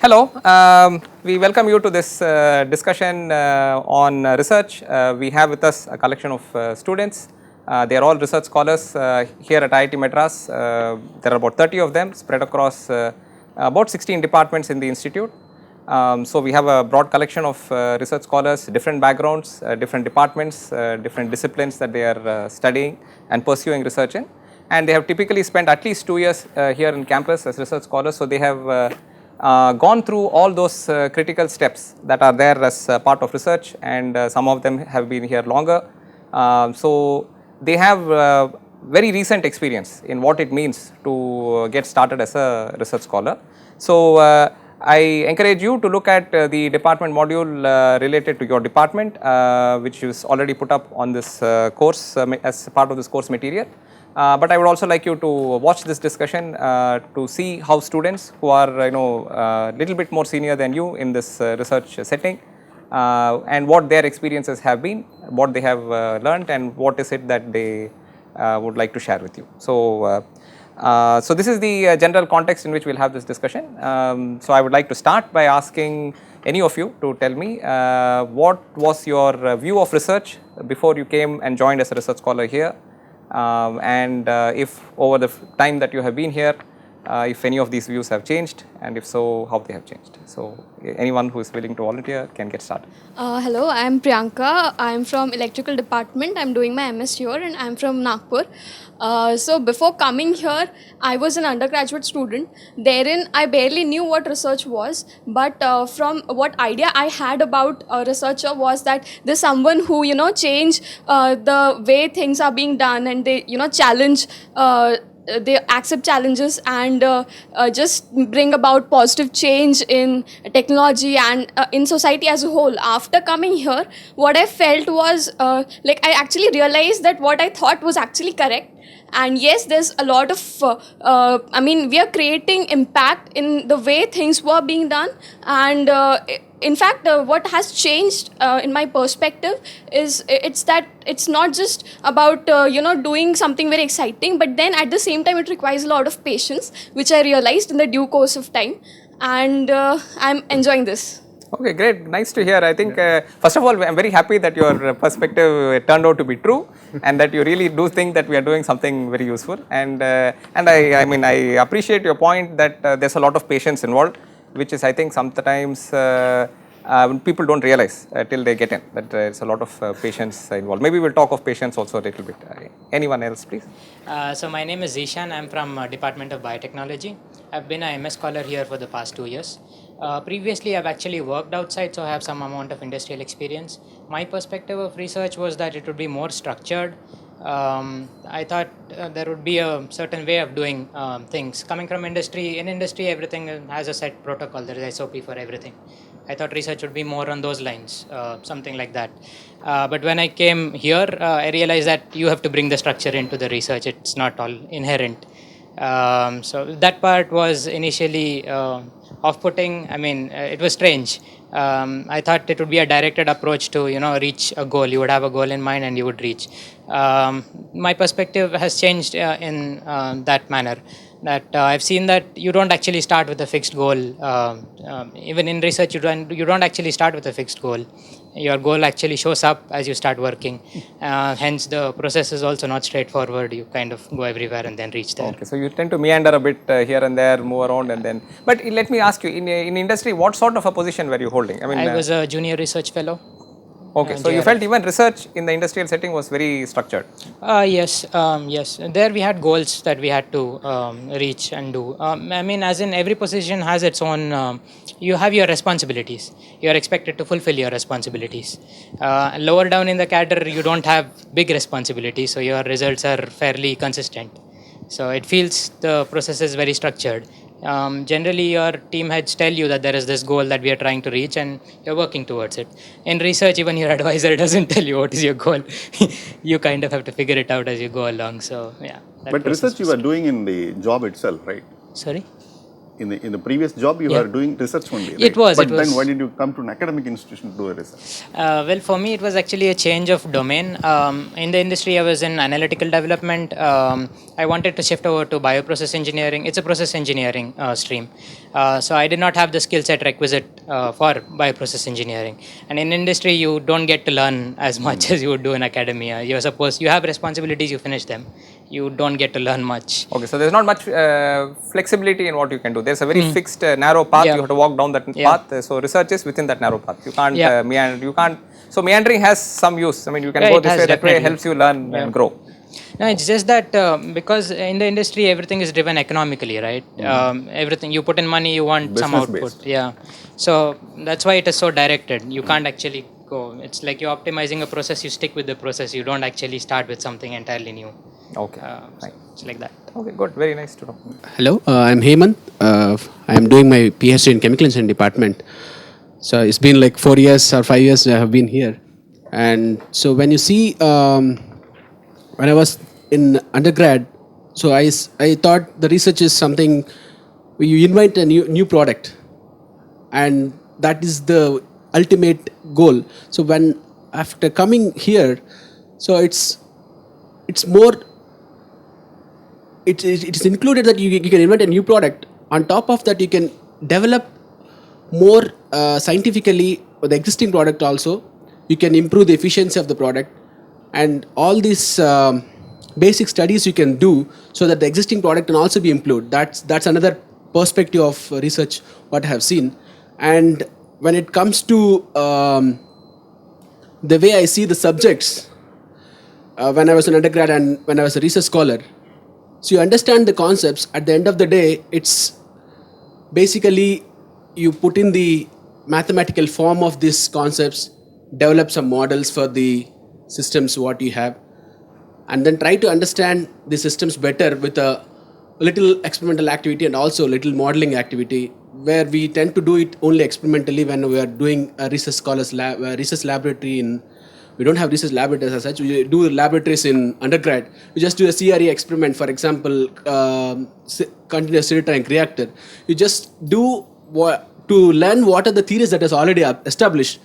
Hello, we welcome you to this discussion on research. We have with us a collection of students. They are all research scholars here at IIT Madras. There are about 30 of them spread across about 16 departments in the institute. So we have a broad collection of research scholars, different backgrounds, different departments, different disciplines that they are studying and pursuing research in. And they have typically spent at least 2 years here in campus as research scholars. So they have gone through all those critical steps that are there as part of research, and some of them have been here longer. So they have very recent experience in what it means to get started as a research scholar. So I encourage you to look at the department module related to your department, which is already put up on this course as part of this course material. But I would also like you to watch this discussion to see how students who are little bit more senior than you in this research setting and what their experiences have been, what they have learned, and what is it that they would like to share with you. So, so this is the general context in which we will have this discussion. So I would like to start by asking any of you to tell me what was your view of research before you came and joined as a research scholar here. And if over the time that you have been here, if any of these views have changed, and if so, how they have changed. So anyone who is willing to volunteer can get started. Hello, I am Priyanka. I am from electrical department. I am doing my MS here and I am from Nagpur. So before coming here, I was an undergraduate student. Therein, I barely knew what research was, but from what idea I had about a researcher was that there's someone who change the way things are being done, and they challenge. They accept challenges and just bring about positive change in technology and in society as a whole. After coming here, what I felt was I actually realized that what I thought was actually correct. And yes, there's a lot of, we are creating impact in the way things were being done. And in fact, what has changed in my perspective is it's that it's not just about, doing something very exciting, but then at the same time, it requires a lot of patience, which I realized in the due course of time. And I'm enjoying this. Okay, great. Nice to hear. I think, first of all, I am very happy that your perspective turned out to be true and that you really do think that we are doing something very useful. And I appreciate your point that there's a lot of patience involved, which is, I think, sometimes people don't realize till they get in that there's a lot of patience involved. Maybe we'll talk of patience also a little bit. Anyone else, please? So my name is Zishan. I'm from Department of Biotechnology. I've been a MS scholar here for the past 2 years. Previously, I've actually worked outside, so I have some amount of industrial experience. My perspective of research was that it would be more structured. I thought there would be a certain way of doing things. Coming from industry, in industry everything has a set protocol, there is SOP for everything. I thought research would be more on those lines, something like that. But when I came here, I realized that you have to bring the structure into the research, it's not all inherent. So that part was initially off-putting. It was strange. I thought it would be a directed approach to reach a goal. You would have a goal in mind and you would reach. My perspective has changed in that manner. That I've seen that you don't actually start with a fixed goal. Even in research, you don't actually start with a fixed goal. Your goal actually shows up as you start working. Hence, the process is also not straightforward. You kind of go everywhere and then reach there. Okay, so you tend to meander a bit here and there, move around and then. But let me ask you, in industry, what sort of a position were you holding? I was a junior research fellow. Okay, so you felt even research in the industrial setting was very structured? Yes. There we had goals that we had to reach and do. As in every position has its own, you have your responsibilities. You are expected to fulfill your responsibilities. Lower down in the cadre, you don't have big responsibilities, so your results are fairly consistent. So it feels the process is very structured. Generally your team heads tell you that there is this goal that we are trying to reach and you're working towards it. In research, even your advisor doesn't tell you what is your goal. You kind of have to figure it out as you go along. So yeah. But research you were doing in the job itself, right? Sorry? in the previous job you Yeah. were doing research only, right? It was, But it then was. why did you come to an academic institution to do a research? Well, for me, it was actually a change of domain. In the industry, I was in analytical development. I wanted to shift over to bioprocess engineering. It's a process engineering stream. So I did not have the skill set requisite for bioprocess engineering. And in industry, you don't get to learn as much as you would do in academia. You're supposed, you have responsibilities, you finish them. You don't get to learn much. Okay, so there's not much flexibility in what you can do. There's a very fixed narrow path. Yeah. You have to walk down that Yeah. path. So research is within that narrow path. You can't Yeah. meander. You can't. So meandering has some use. I mean, you can Yeah, go it this has, way. That way definitely. helps you learn and grow. No, it's just that because in the industry everything is driven economically, right? Everything you put in money, you want some Business output. based. Yeah, so that's why it is so directed. You can't actually go. It's like you're optimizing a process. You stick with the process. You don't actually start with something entirely new. Okay. So it's like that. Okay, good. Very nice to know. Hello, I'm Hemant. I am doing my PhD in Chemical Engineering department. So it's been like 4 years or 5 years I have been here. And so when you see, when I was in undergrad, so I thought the research is something where you invent a new product, and that is the ultimate goal. So when after coming here, so it's more. It is included that you can invent a new product. On top of that, you can develop more scientifically the existing product also. You can improve the efficiency of the product, and all these basic studies you can do so that the existing product can also be improved. That's another perspective of research what I have seen. And when it comes to the way I see the subjects when I was an undergrad and when I was a research scholar, so you understand the concepts. At the end of the day, it's basically you put in the mathematical form of these concepts, develop some models for the systems what you have, and then try to understand the systems better with a little experimental activity and also little modeling activity, where we tend to do it only experimentally when we are doing a research scholars lab, research laboratory in. We don't have research laboratories as such. We do laboratories in undergrad. We just do a CRE experiment, for example, continuous real tank reactor. You just do to learn what are the theories that is already established.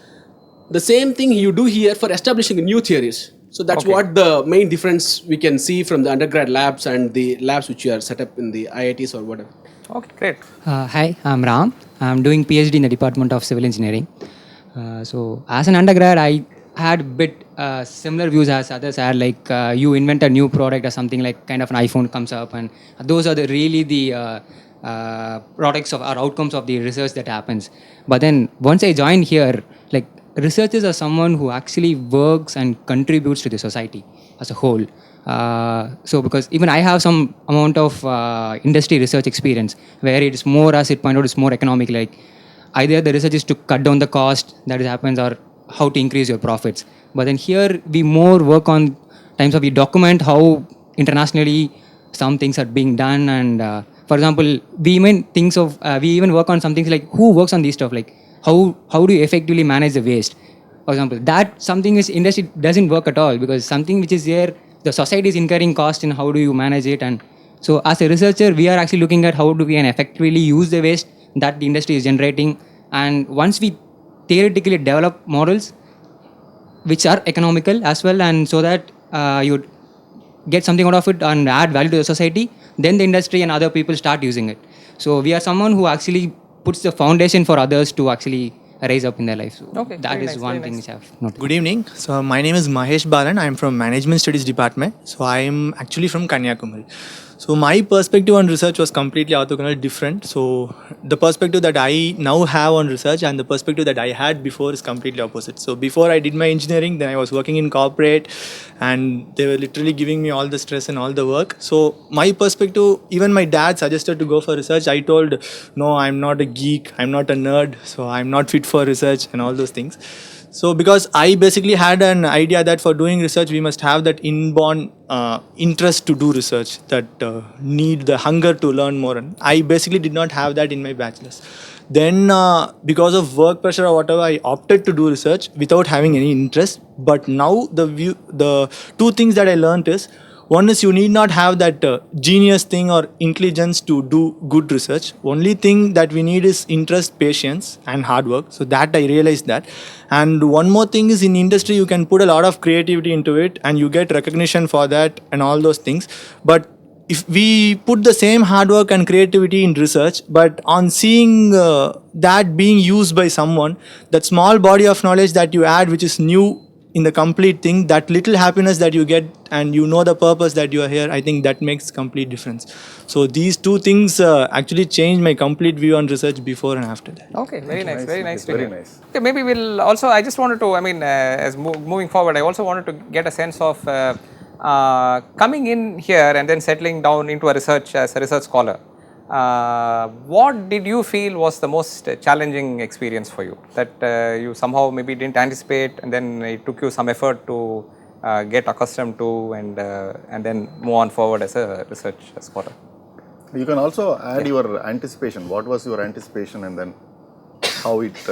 The same thing you do here for establishing new theories. So that's what the main difference we can see from the undergrad labs and the labs which you are set up in the IITs or whatever. Okay, great. Hi, I'm Ram. I'm doing PhD in the Department of Civil Engineering. So as an undergrad, I had a bit similar views as others had, like you invent a new product or something, like kind of an iPhone comes up, and those are the products of or outcomes of the research that happens. But then once I joined here, like researchers are someone who actually works and contributes to the society as a whole. So because even I have some amount of industry research experience where it is more, as it pointed out, it's more economic, like either the research is to cut down the cost that happens or how to increase your profits. But then here we more work on times of we document how internationally some things are being done, and for example we even work on some things like who works on these stuff, like how do you effectively manage the waste, for example. That something is industry doesn't work at all, because something which is there, the society is incurring cost in how do you manage it. And so as a researcher we are actually looking at how do we can effectively use the waste that the industry is generating, and once we theoretically develop models which are economical as well, and so that you get something out of it and add value to the society, then the industry and other people start using it. So we are someone who actually puts the foundation for others to actually rise up in their life. So Okay, that very is nice, one very thing nice. which I've noticed. Good evening. So my name is Mahesh Balan. I am from Management Studies Department. So I am actually from Kanyakumari. So my perspective on research was completely orthogonal different. So the perspective that I now have on research and the perspective that I had before is completely opposite. So before I did my engineering, then I was working in corporate, and they were literally giving me all the stress and all the work. So my perspective, even my dad suggested to go for research. I told, no, I'm not a geek, I'm not a nerd, so I'm not fit for research and all those things. So because I basically had an idea that for doing research, we must have that inborn interest to do research, that need, the hunger to learn more. And I basically did not have that in my bachelor's. Then because of work pressure or whatever, I opted to do research without having any interest. But now the two things that I learned is, One is you need not have that genius thing or intelligence to do good research. Only thing that we need is interest, patience, and hard work. So that I realized that. And one more thing is in industry you can put a lot of creativity into it and you get recognition for that and all those things. But if we put the same hard work and creativity in research, but on seeing that being used by someone, that small body of knowledge that you add, which is new in the complete thing, that little happiness that you get and you know the purpose that you are here, I think that makes complete difference. So these two things actually changed my complete view on research before and after that. Okay, very nice, very nice to Very hear. nice. Okay, maybe we'll also, I just wanted to, I mean, as moving forward, I also wanted to get a sense of coming in here and then settling down into a research as a research scholar. What did you feel was the most challenging experience for you that you somehow maybe didn't anticipate and then it took you some effort to get accustomed to and then move on forward as a research scholar? You can also add your anticipation. What was your anticipation and then how it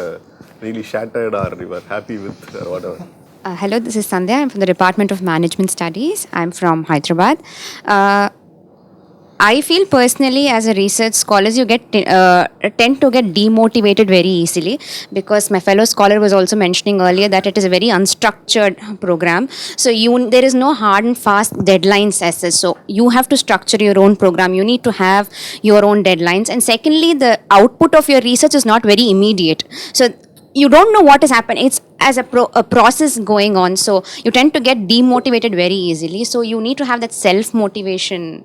really shattered or you were happy with or whatever? Hello, this is Sandhya. I'm from the Department of Management Studies. I'm from Hyderabad. I feel personally as a research scholar, you tend to get demotivated very easily because my fellow scholar was also mentioning earlier that it is a very unstructured program. So there is no hard and fast deadlines as such. So you have to structure your own program. You need to have your own deadlines. And secondly, the output of your research is not very immediate. So you don't know what is happening. It's as a process going on. So you tend to get demotivated very easily. So you need to have that self-motivation.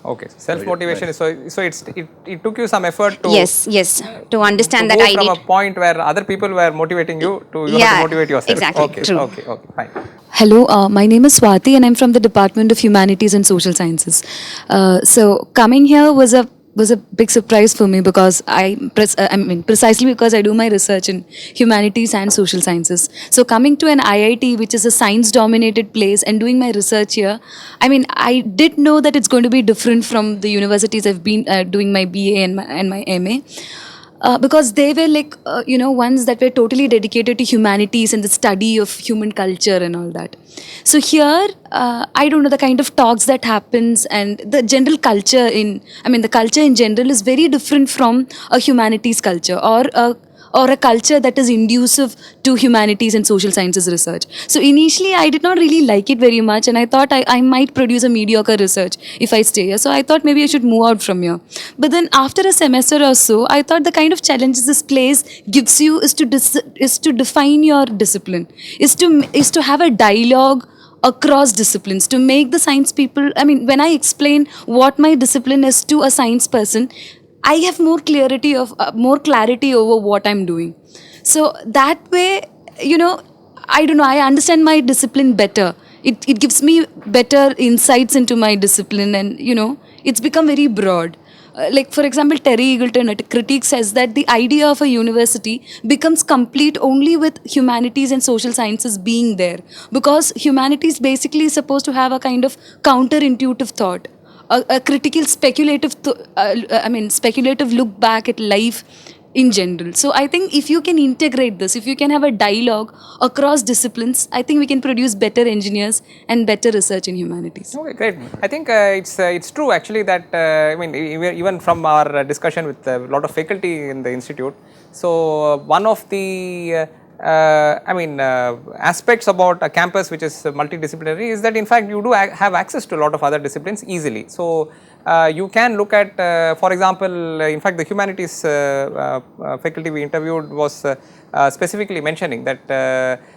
Okay, self-motivation is so it took you some effort to yes to understand to that go I from did. a point where other people were motivating you to you have to motivate yourself. Exactly. Okay, True. okay, fine. Hello, my name is Swati and I'm from the Department of Humanities and Social Sciences. So coming here was a big surprise for me because precisely because I do my research in humanities and social sciences. So coming to an IIT, which is a science-dominated place, and doing my research here, I did know that it's going to be different from the universities I've been doing my BA and my MA. Because they were ones that were totally dedicated to humanities and the study of human culture and all that. So here, I don't know, the kind of talks that happens and the general culture the culture in general is very different from a humanities culture or a culture that is inducive to humanities and social sciences research. So initially, I did not really like it very much and I thought I might produce a mediocre research if I stay here. So I thought maybe I should move out from here. But then after a semester or so, I thought the kind of challenges this place gives you is to define your discipline, is to have a dialogue across disciplines, to make the science people, when I explain what my discipline is to a science person, I have more clarity over what I'm doing. So that way, I don't know, I understand my discipline better. It gives me better insights into my discipline and, it's become very broad. Like, for example, Terry Eagleton, a critique, says that the idea of a university becomes complete only with humanities and social sciences being there. Because humanities basically is supposed to have a kind of counterintuitive thought. A critical, speculative look back at life in general. So I think if you can integrate this, if you can have a dialogue across disciplines, I think we can produce better engineers and better research in humanities. Okay, great. I think it's true actually that even from our discussion with a lot of faculty in the institute. So one of the aspects about a campus which is multidisciplinary is that in fact you do have access to a lot of other disciplines easily. So you can look at, for example, in fact the humanities faculty we interviewed was specifically mentioning that,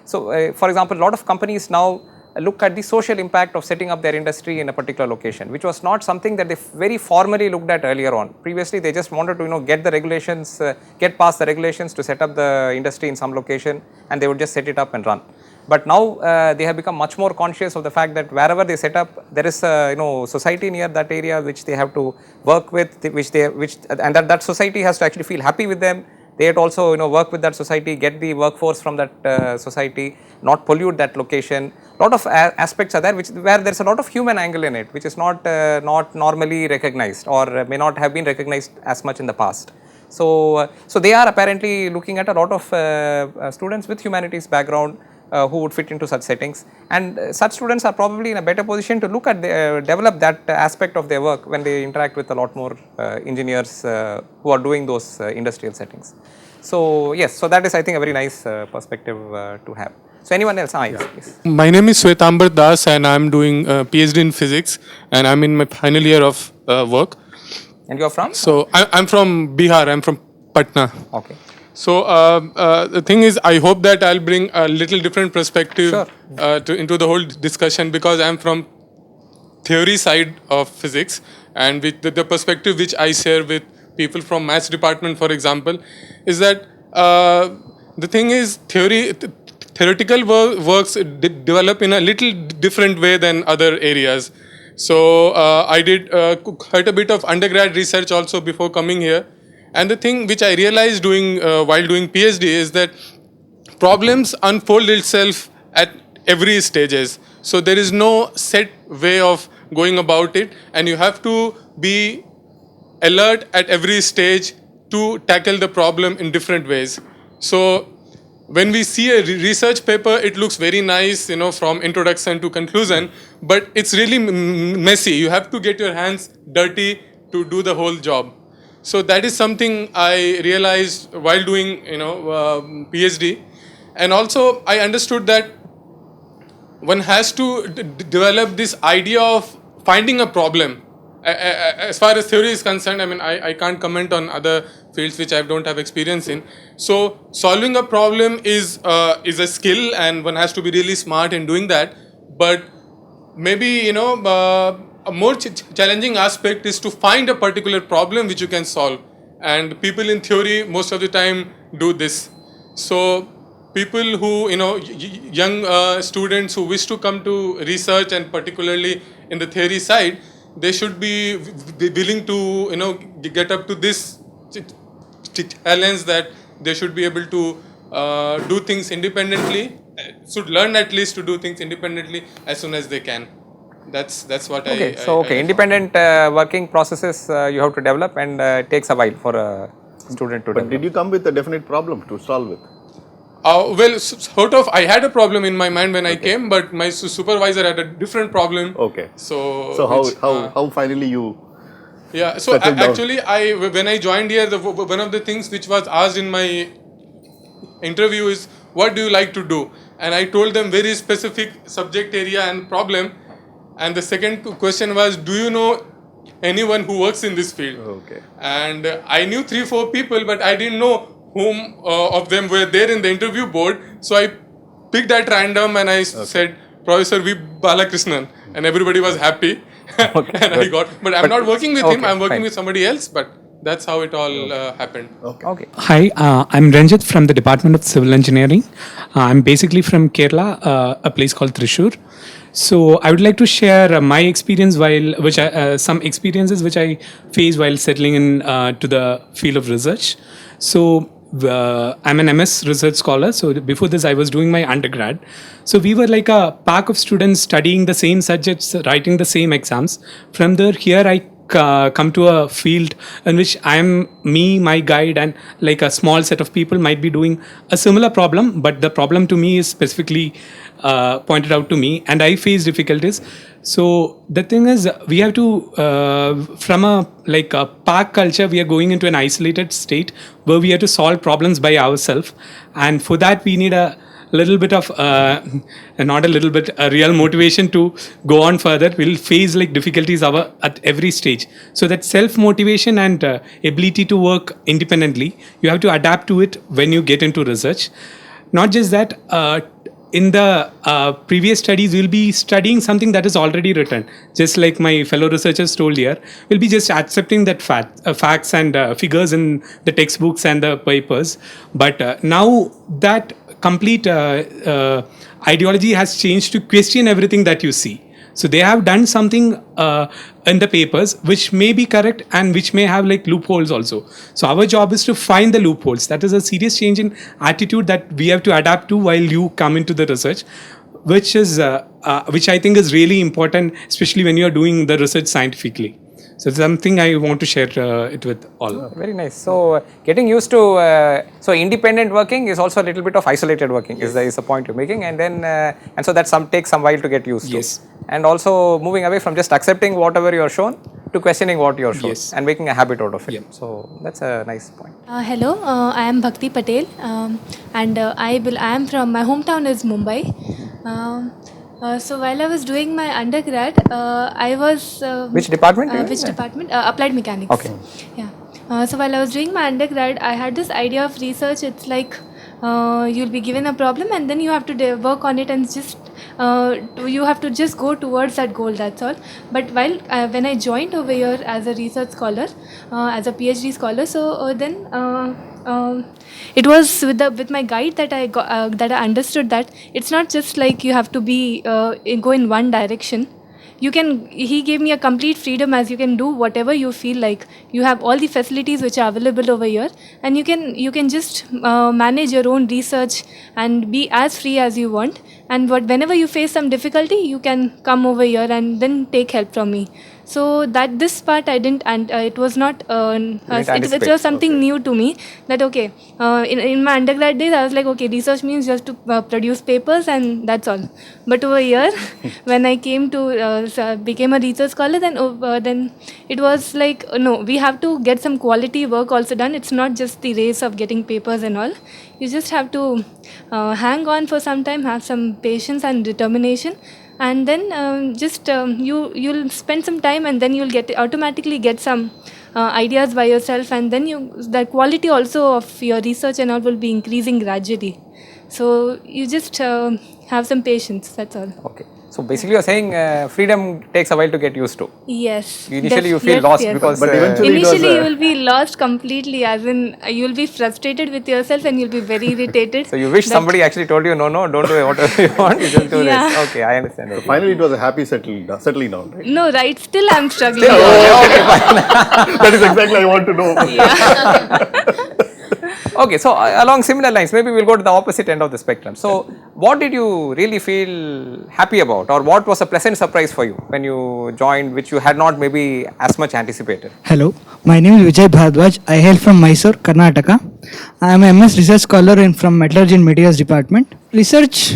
for example, a lot of companies now look at the social impact of setting up their industry in a particular location, which was not something that they very formally looked at earlier on. Previously, they just wanted to get the regulations, get past the regulations to set up the industry in some location, and they would just set it up and run. But now they have become much more conscious of the fact that wherever they set up, there is a society near that area which they have to work with, and that society has to actually feel happy with them. They had also work with that society, get the workforce from that society, not pollute that location. A lot of aspects are there where there is a lot of human angle in it, which is not normally recognized or may not have been recognized as much in the past. So they are apparently looking at a lot of students with humanities background who would fit into such settings, and such students are probably in a better position to look at develop that aspect of their work when they interact with a lot more engineers who are doing those industrial settings. So yes, so that is, I think, a very nice perspective to have. So anyone else? Yes, please. My name is Svetambar Das and I'm doing PhD in physics and I'm in my final year of work. And you are from? So I'm from Bihar, I'm from Patna. Okay. So the thing is, I hope that I'll bring a little different perspective into the whole discussion, because I'm from theory side of physics, and with the perspective which I share with people from maths department, for example, is that the thing is theoretical works develop in a little different way than other areas. So I did quite a bit of undergrad research also before coming here. And the thing which I realized while doing PhD is that problems unfold itself at every stages. So there is no set way of going about it, and you have to be alert at every stage to tackle the problem in different ways. So when we see a research paper, it looks very nice, from introduction to conclusion, but it's really messy. You have to get your hands dirty to do the whole job. So that is something I realized while doing, PhD. And also I understood that one has to develop this idea of finding a problem. As far as theory is concerned, I can't comment on other fields which I don't have experience in. So solving a problem is a skill, and one has to be really smart in doing that. But maybe, a more challenging aspect is to find a particular problem which you can solve. And people in theory most of the time do this. So people who, young students who wish to come to research, and particularly in the theory side, they should be willing to, get up to this challenge, that they should be able to do things independently, should learn at least to do things independently as soon as they can. That's what independent working processes you have to develop, and it takes a while for a student to develop. But did you come with a definite problem to solve with? Well, sort of. I had a problem in my mind when I came, but my supervisor had a different problem. Okay. So how finally you? Yeah. So actually, when I joined here, one of the things which was asked in my interview is, what do you like to do? And I told them very specific subject area and problem. And the second question was, do you know anyone who works in this field? Okay. And I knew 3-4 people, but I didn't know whom of them were there in the interview board. So I picked at random and I said, Professor V. Balakrishnan. And everybody was happy. And I got, but I'm not working with him, I'm working with somebody else. But that's how it all happened. Okay. Hi, I'm Ranjit from the Department of Civil Engineering. I'm basically from Kerala, a place called Thrissur. So I would like to share my experience some experiences which I faced while settling in to the field of research. So I'm an MS research scholar. So before this, I was doing my undergrad. So we were like a pack of students studying the same subjects, writing the same exams. From there, here I come to a field in which my guide, and like a small set of people might be doing a similar problem, but the problem to me is specifically pointed out to me, and I face difficulties. So the thing is, we have to, from a park culture, we are going into an isolated state where we have to solve problems by ourselves, and for that we need a little bit of not a little bit, a real motivation to go on further. We'll face difficulties at every stage. So that self-motivation and ability to work independently, you have to adapt to it when you get into research. Not just that, in the previous studies, we'll be studying something that is already written. Just like my fellow researchers told here, we'll be just accepting that facts and figures in the textbooks and the papers. But now that complete ideology has changed to question everything that you see. So they have done something in the papers which may be correct and which may have loopholes also. So our job is to find the loopholes. That is a serious change in attitude that we have to adapt to while you come into the research, which I think is really important, especially when you are doing the research scientifically. So it's something I want to share it with all. Very nice. So getting used to so independent working is also a little bit of isolated working. Is the point you're making, and then and so that takes some while to get used to. Yes. And also moving away from just accepting whatever you're shown to questioning what you're shown and making a habit out of it. So that's a nice point. Hello, I am Bhakti Patel, and I am from my hometown is Mumbai. So while I was doing my undergrad, I was Which department? which department? Applied Mechanics. Okay. Yeah. So while I was doing my undergrad, I had this idea of research. It's like you'll be given a problem and then you have to work on it and just you have to just go towards that goal. That's all. But when I joined over here as a research scholar, as a PhD scholar, so then. It was with my guide that I understood that it's not just like you have to go in one direction. He gave me a complete freedom, as you can do whatever you feel like. You have all the facilities which are available over here, and you can just manage your own research and be as free as you want. And whenever you face some difficulty, you can come over here and then take help from me. So that this part I didn't, and it was not. It was something new to me. That okay, in my undergrad days, I was like, okay, research means just to produce papers and that's all. But over here, when I came to became a research scholar, then it was like no, we have to get some quality work also done. It's not just the race of getting papers and all. You just have to hang on for some time, have some patience and determination. And then you'll spend some time, and then you'll automatically get some ideas by yourself, and then the quality also of your research and all will be increasing gradually. So you just have some patience. That's all. Okay. So basically, you're saying freedom takes a while to get used to. Yes. Initially, you feel lost because. But eventually, initially you will be lost completely. As in, you'll be frustrated with yourself, and you'll be very irritated. So you wish somebody actually told you, no, don't do whatever you want. You just do this. Okay, I understand. So finally, it was a happy settling down, right? No, right? Still, I'm struggling. Okay, fine. That is exactly I want to know. Okay, so along similar lines, maybe we'll go to the opposite end of the spectrum. So, what did you really feel happy about, or what was a pleasant surprise for you when you joined, which you had not maybe as much anticipated? Hello, my name is Vijay Bhardwaj. I hail from Mysore, Karnataka. I am a MS Research Scholar from Metallurgy and Materials Department. Research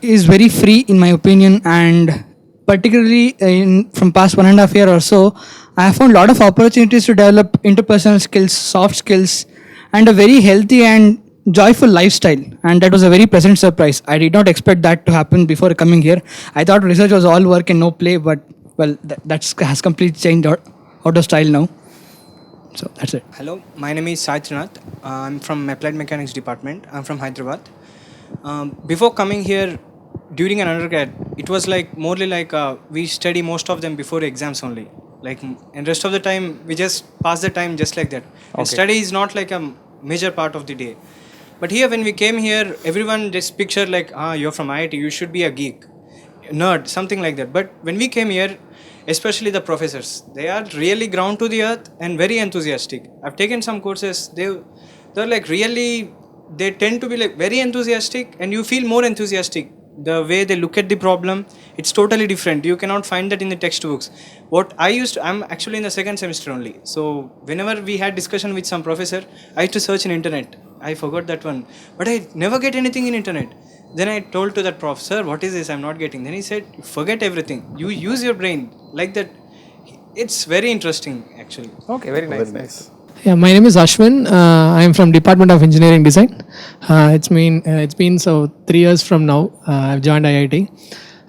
is very free in my opinion, and particularly from past 1.5 years or so, I have found a lot of opportunities to develop interpersonal skills, soft skills, and a very healthy and joyful lifestyle, and that was a very pleasant surprise. I did not expect that to happen before coming here. I thought research was all work and no play, but well, that has completely changed out of style now. So that's it. Hello, my name is Saitranath. I'm from Applied Mechanics Department. I'm from Hyderabad. Before coming here, during an undergrad, it was like morely like we study most of them before exams only. Like, and rest of the time we just pass the time just like that. And study is not like a major part of the day. But here, when we came here, everyone just pictured like, you're from IIT, you should be a geek, nerd, something like that. But when we came here, especially the professors, they are really ground to the earth and very enthusiastic. I've taken some courses, they're like really, they tend to be like very enthusiastic, and you feel more enthusiastic. The way they look at the problem, it's totally different. You cannot find that in the textbooks. I'm actually in the second semester only. So whenever we had discussion with some professor, I used to search in internet. I forgot that one. But I never get anything in internet. Then I told to that prof, sir, what is this? I'm not getting. Then he said, forget everything. You use your brain like that. It's very interesting actually. Okay, very nice. Yeah, my name is Ashwin. I am from Department of Engineering Design. It's been 3 years from now. I've joined IIT,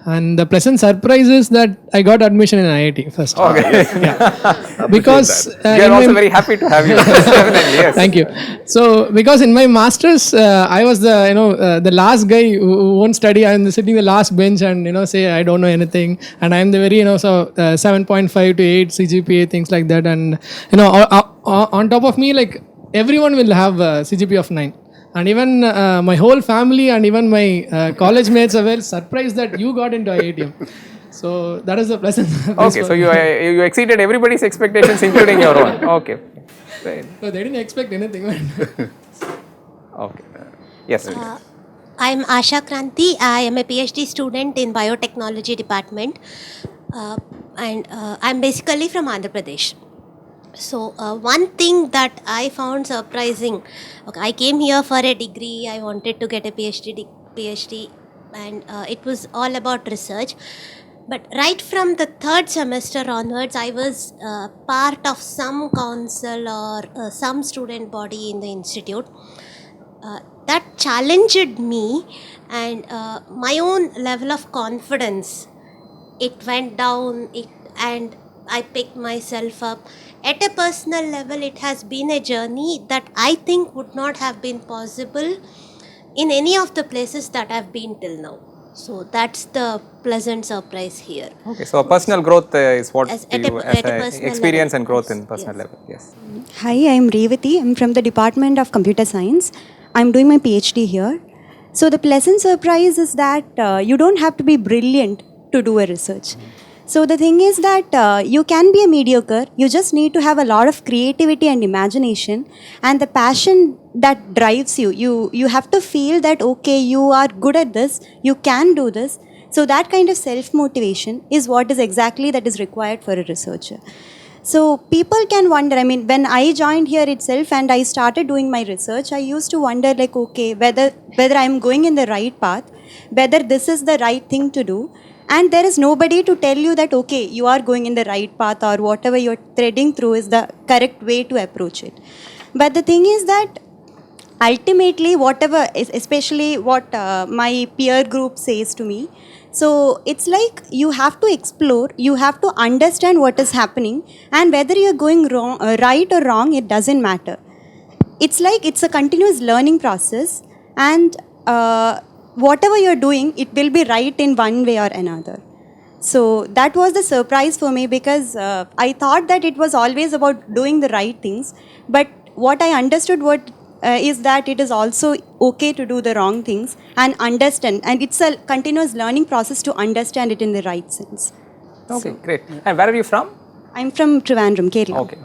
and the pleasant surprise is that I got admission in IIT first. Okay. Yeah. Because we are also very happy to have you. Definitely, yes. Thank you. So because in my masters, I was the last guy who won't study. I'm sitting the last bench and say I don't know anything, and I'm the very 7.5 to 8 CGPA, things like that, and on top of me, like everyone will have a CGPA of 9. And even my whole family and even my college mates are well surprised that you got into IITM. So that is the pleasant. Okay, so you exceeded everybody's expectations, including your own. Okay. Right. So they didn't expect anything. Okay. Yes. I'm Asha Kranti. I am a PhD student in biotechnology department. and I'm basically from Andhra Pradesh. So one thing that I found surprising, okay, I came here for a degree. I wanted to get a PhD, and it was all about research. But right from the third semester onwards, I was part of some council or some student body in the institute. That challenged me, and my own level of confidence, it went down. And I picked myself up. At a personal level, it has been a journey that I think would not have been possible in any of the places that I've been till now. So that's the pleasant surprise here. Okay, so personal growth is what As you, as a experience level. and growth in personal level. Yes. Hi, I'm Revati. I'm from the Department of Computer Science. I'm doing my PhD here. So the pleasant surprise is that you don't have to be brilliant to do a research. So the thing is that you can be a mediocre. You just need to have a lot of creativity and imagination and the passion that drives you. You have to feel that, okay, you are good at this, you can do this. So that kind of self-motivation is what is exactly that is required for a researcher. So people can wonder, I mean, when I joined here itself and I started doing my research, I used to wonder like, okay, whether I'm going in the right path, whether this is the right thing to do. And there is nobody to tell you that, okay, you are going in the right path or whatever you're threading through is the correct way to approach it. But the thing is that ultimately, whatever, especially what my peer group says to me, so it's like you have to explore, you have to understand what is happening, and whether you're going wrong, right or wrong, it doesn't matter. It's like it's a continuous learning process, and whatever you're doing, it will be right in one way or another. So that was the surprise for me because I thought that it was always about doing the right things, but what I understood is that it is also okay to do the wrong things and understand, and it's a continuous learning process to understand it in the right sense. Okay, great. And where are you from? I'm from Trivandrum, Kerala. Okay.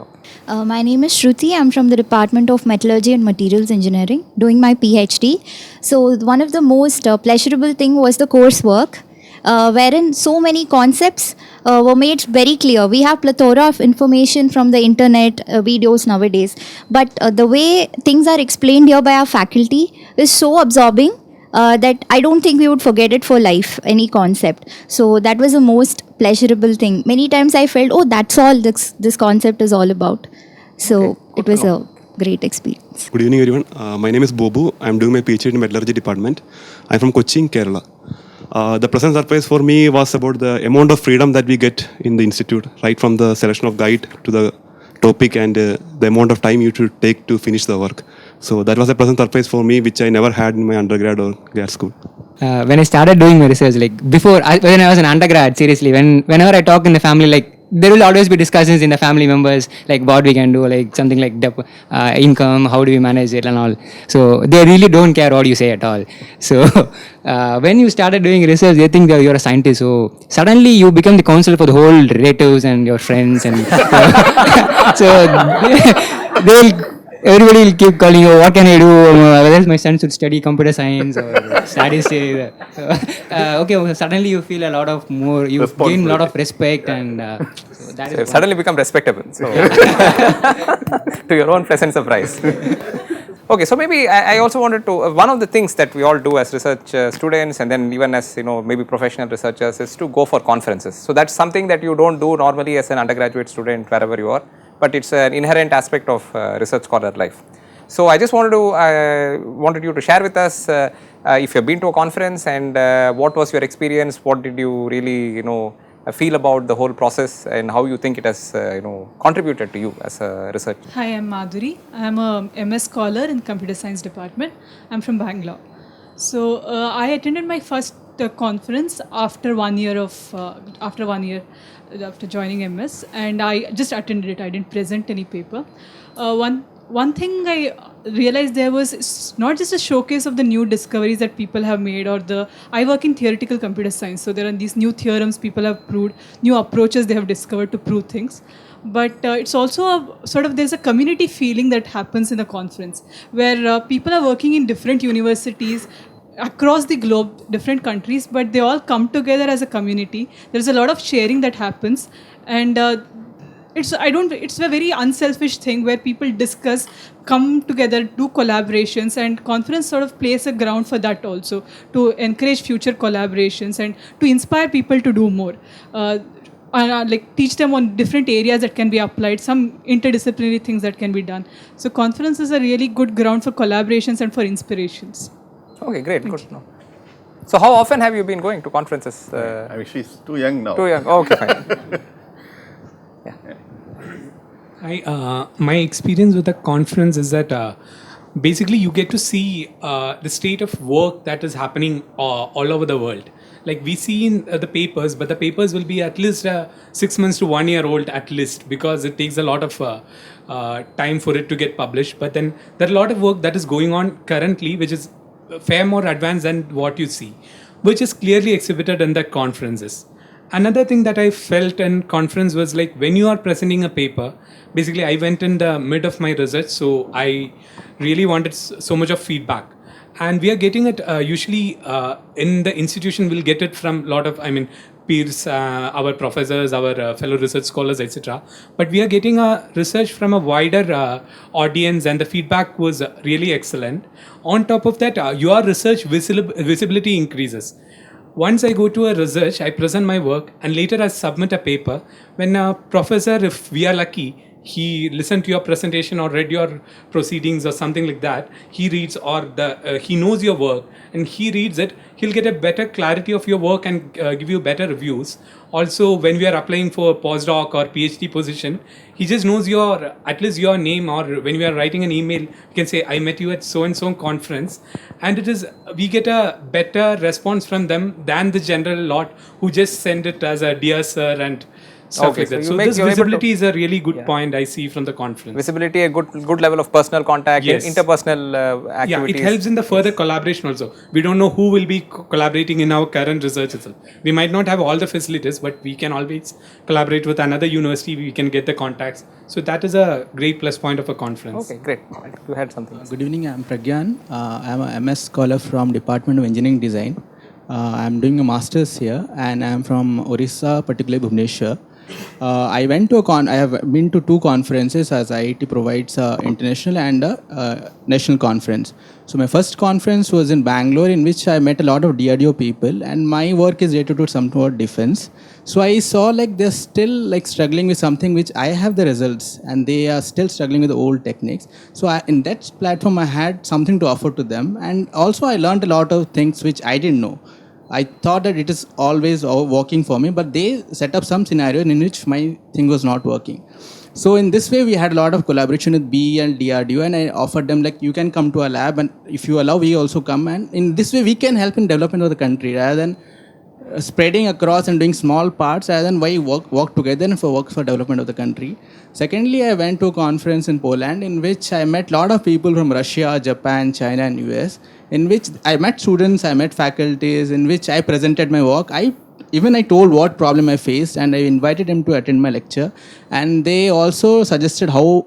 My name is Shruti. I'm from the Department of Metallurgy and Materials Engineering, doing my PhD. So one of the most pleasurable thing was the coursework, wherein so many concepts were made very clear. We have plethora of information from the internet, videos nowadays, but the way things are explained here by our faculty is so absorbing that I don't think we would forget it for life, any concept. So that was the most pleasurable thing. Many times I felt, oh, that's all this concept is all about. So it was a great experience. Good evening, everyone. My name is Bobu. I'm doing my PhD in Metallurgy Department. I'm from Kochi, Kerala. The pleasant surprise for me was about the amount of freedom that we get in the institute, right from the selection of guide to the topic and the amount of time you should take to finish the work. So that was a pleasant surprise for me, which I never had in my undergrad or grad school. When I started doing my research, like when I was an undergrad, seriously, whenever I talk in the family, like there will always be discussions in the family members, like what we can do, like something like income, how do we manage it and all. So they really don't care what you say at all. So when you started doing research, they think that you're a scientist. So suddenly you become the counselor for the whole relatives and your friends, and so everybody will keep calling you, what can I do? Whether my son should study computer science or statistics. Okay, suddenly you feel a lot of more, you gain a lot of respect, and so that is suddenly become respectable. So to your own pleasant surprise. Okay, so maybe I also wanted to, one of the things that we all do as research students and then even as, maybe professional researchers is to go for conferences. So that's something that you don't do normally as an undergraduate student wherever you are, but it's an inherent aspect of research scholar life. So I just wanted you to share with us if you've been to a conference and what was your experience, what did you really, feel about the whole process and how you think it has, contributed to you as a researcher. Hi, I'm Madhuri. I'm a MS scholar in Computer Science Department. I'm from Bangalore. So I attended my first conference after 1 year after joining MS, and I just attended it. I didn't present any paper. One thing I realized there was not just a showcase of the new discoveries that people have made, I work in theoretical computer science, so there are these new theorems people have proved, new approaches they have discovered to prove things. But it's also there's a community feeling that happens in the conference where people are working in different universities, across the globe, different countries, but they all come together as a community. There's a lot of sharing that happens, and it's a very unselfish thing where people discuss, come together, do collaborations, and conference sort of plays a ground for that also, to encourage future collaborations and to inspire people to do more. Like teach them on different areas that can be applied, some interdisciplinary things that can be done. So conferences are really good ground for collaborations and for inspirations. Okay, great, good to know. So how often have you been going to conferences? I mean, she's too young now. Too young, okay, fine. My experience with the conference is that basically you get to see the state of work that is happening all over the world. Like we see in the papers, but the papers will be at least 6 months to 1 year old at least, because it takes a lot of time for it to get published. But then there are a lot of work that is going on currently, which is fair more advanced than what you see, which is clearly exhibited in the conferences. Another thing that I felt in conference was like when you are presenting a paper, basically I went in the mid of my research, so I really wanted so much of feedback. And we are getting it usually in the institution, we'll get it from a lot of, peers, our professors, our fellow research scholars, etc. But we are getting a research from a wider audience, and the feedback was really excellent. On top of that, your research visibility increases. Once I go to a research, I present my work, and later I submit a paper. When a professor, if we are lucky, he listened to your presentation or read your proceedings or something like that, he reads, or he knows your work and he reads it, he'll get a better clarity of your work and give you better reviews. Also, when we are applying for a postdoc or PhD position, he just knows at least your name, or when we are writing an email, we can say, I met you at so and so conference, and we get a better response from them than the general lot who just send it as a dear sir and stuff like that. So this visibility is a really good point I see from the conference. Visibility, a good level of personal contact, interpersonal activities. Yeah, it helps in the further collaboration also. We don't know who will be collaborating in our current research itself. We might not have all the facilities, but we can always collaborate with another university. We can get the contacts. So that is a great plus point of a conference. Okay, great. You had something. Good evening, I'm Pragyan. I'm a MS scholar from Department of Engineering Design. I'm doing a master's here, and I'm from Orissa, particularly Bhubaneswar. I have been to 2 conferences, as IIT provides international and national conference. So my first conference was in Bangalore, in which I met a lot of DRDO people, and my work is related to somewhat defense. So I saw like they're still struggling with something which I have the results, and they are still struggling with the old techniques. So in that platform I had something to offer to them, and also I learned a lot of things which I didn't know. I thought that it is always working for me, but they set up some scenario in which my thing was not working. So in this way, we had a lot of collaboration with BE and DRDO, and I offered them you can come to our lab, and if you allow, we also come. And in this way, we can help in development of the country rather than spreading across and doing small parts, rather than why work together and work for development of the country. Secondly, I went to a conference in Poland in which I met a lot of people from Russia, Japan, China, and US, in which I met students, I met faculties, in which I presented my work. I told what problem I faced, and I invited them to attend my lecture, and they also suggested how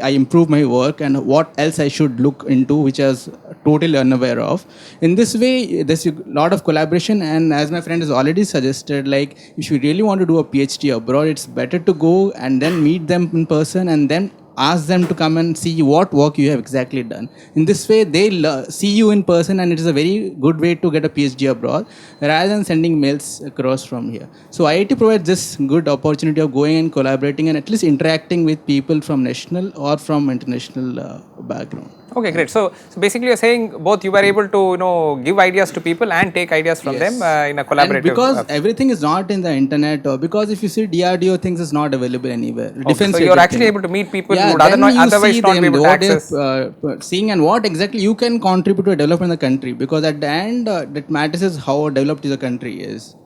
I improve my work and what else I should look into, which I was totally unaware of. In this way, there's a lot of collaboration, and as my friend has already suggested, if you really want to do a PhD abroad, it's better to go and then meet them in person and then ask them to come and see what work you have exactly done. In this way, they'll see you in person, and it is a very good way to get a PhD abroad rather than sending mails across from here. So IIT provides this good opportunity of going and collaborating and at least interacting with people from national or from international background. Okay, great. So basically you're saying both you were able to give ideas to people and take ideas from them in a collaborative. And because everything is not in the internet, or because if you see DRDO things is not available anywhere. Okay, so you're actually able to meet people who would otherwise not be able to access. Seeing and what exactly you can contribute to development of the country, because at the end that matters is how developed the country is.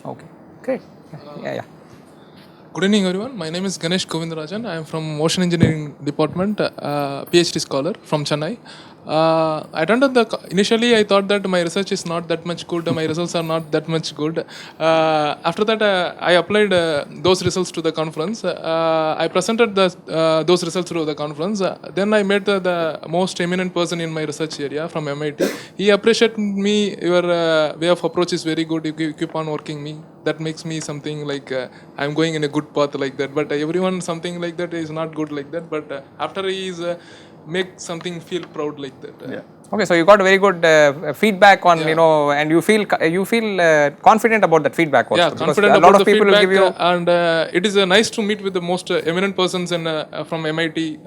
Okay, great. Yeah. Good evening, everyone. My name is Ganesh Govindarajan. I am from Ocean Engineering Department, PhD scholar from Chennai. I don't know. Initially, I thought that my research is not that much good. My results are not that much good. After that, I applied those results to the conference. I presented those results to the conference. Then I met the most eminent person in my research area from MIT. He appreciated me. Your way of approach is very good. You keep on working me. That makes me something like I'm going in a good path like that. But everyone something like that is not good like that. But after he is make something feel proud like that. Okay, so you got very good feedback on and you feel confident about that feedback also. Yeah, because confident a lot about of the people will feedback, give you and it is nice to meet with the most eminent persons from MIT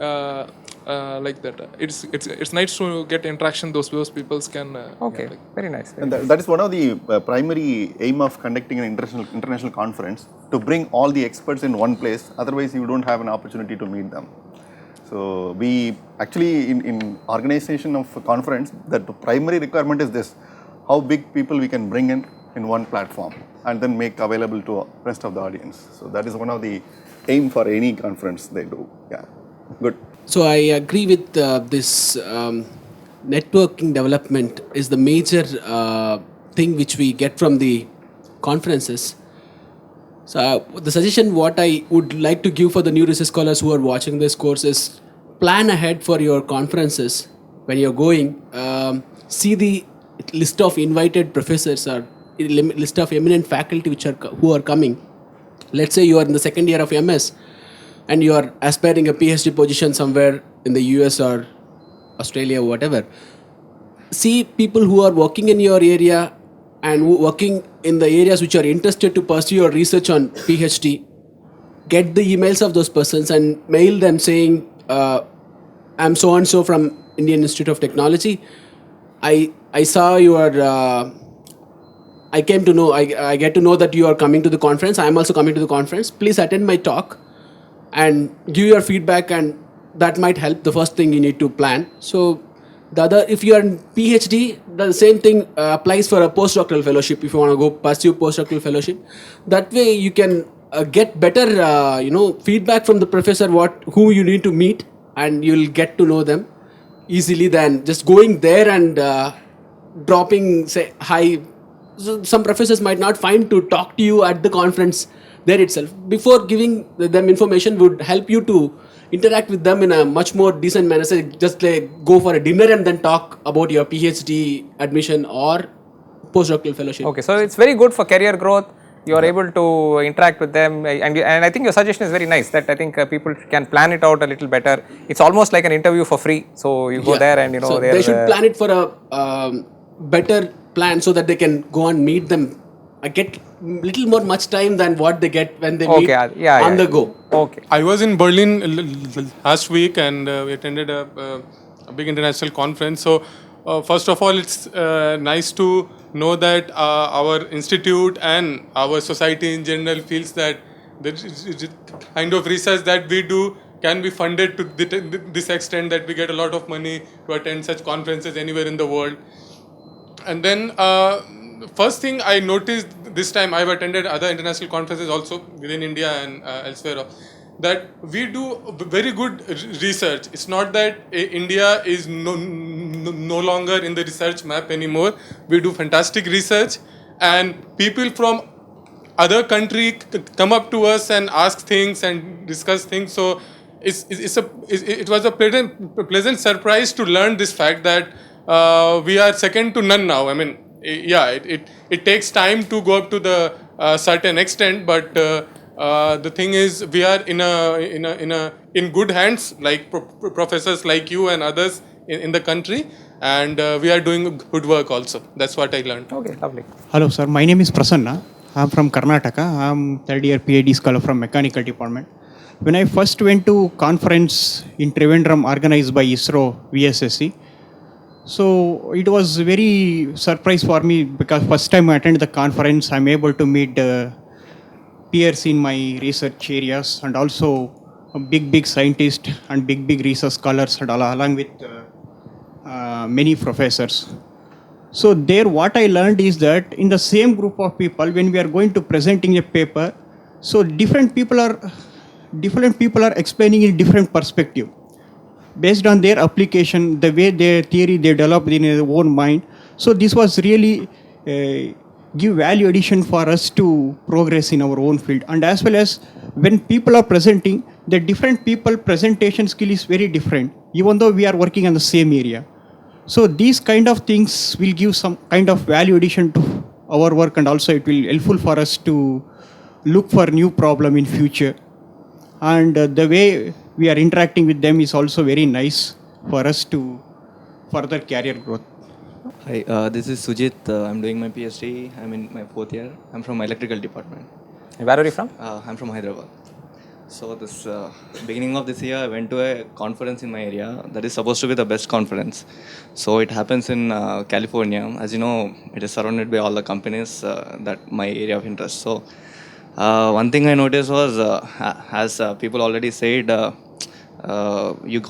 like that. It's nice to get interaction. Those people can. Okay, very nice. And that is one of the primary aim of conducting an international conference, to bring all the experts in one place. Otherwise, you don't have an opportunity to meet them. So we actually in organization of a conference, that the primary requirement is this: how big people we can bring in one platform and then make available to rest of the audience. So that is one of the aim for any conference they do. Yeah, good. So I agree with this networking development is the major thing which we get from the conferences. So the suggestion what I would like to give for the new research scholars who are watching this course is plan ahead for your conferences when you're going. See the list of invited professors or list of eminent faculty who are coming. Let's say you are in the second year of MS and you are aspiring a PhD position somewhere in the US or Australia or whatever. See people who are working in your area and working in the areas which are interested to pursue your research on PhD. Get the emails of those persons and mail them saying, I'm so and so from Indian Institute of Technology. I saw your, I came to know, I get to know that you are coming to the conference. I am also coming to the conference. Please attend my talk and give your feedback, and that might help. The first thing you need to plan. So the other, if you are in PhD, the same thing applies for a postdoctoral fellowship. If you want to go pursue postdoctoral fellowship, that way you can get better, feedback from the professor who you need to meet, and you'll get to know them easily than just going there and dropping, say, hi. So some professors might not find to talk to you at the conference there itself. Before giving them information would help you to interact with them in a much more decent manner. Say just like go for a dinner and then talk about your PhD admission or postdoctoral fellowship. Okay, so it's very good for career growth. You are able to interact with them, and I think your suggestion is very nice. That I think people can plan it out a little better. It's almost like an interview for free. So you go there and So they should plan it for a better plan so that they can go and meet them. I get little more much time than what they get when they meet on the go. Okay. I was in Berlin last week and we attended a big international conference. So first of all, it's nice to know that our institute and our society in general feels that the kind of research that we do can be funded to this extent that we get a lot of money to attend such conferences anywhere in the world. And then first thing I noticed this time, I've attended other international conferences also within India and elsewhere, that we do very good research. It's not that India is no longer in the research map anymore. We do fantastic research, and people from other country come up to us and ask things and discuss things. So it was a pleasant surprise to learn this fact that we are second to none now. I mean, it takes time to go up to the certain extent, but the thing is, we are in good hands, like professors like you and others in the country, and we are doing good work also. That's what I learned. Okay, lovely. Hello, sir. My name is Prasanna. I'm from Karnataka. I'm third year PhD scholar from Mechanical Department. When I first went to conference in Trivandrum organized by ISRO VSSC, so it was very surprise for me because first time I attended the conference, I'm able to meet peers in my research areas and also big scientists and big research scholars and along with many professors. So there what I learned is that in the same group of people, when we are going to presenting a paper, so different people are explaining in different perspective. based on their application, the way their theory they developed in their own mind. So this was really give value addition for us to progress in our own field. And as well as when people are presenting, the different people presentation skill is very different, even though we are working on the same area. So these kind of things will give some kind of value addition to our work, and also it will helpful for us to look for new problem in future. And the way we are interacting with them is also very nice for us to further career growth. Hi, this is Sujit. I'm doing my PhD. I'm in my 4th year. I'm from electrical department. Where are you from? I'm from Hyderabad. So this beginning of this year, I went to a conference in my area that is supposed to be the best conference. So it happens in California. As you know, it is surrounded by all the companies that my area of interest. So one thing I noticed was, as people already said, you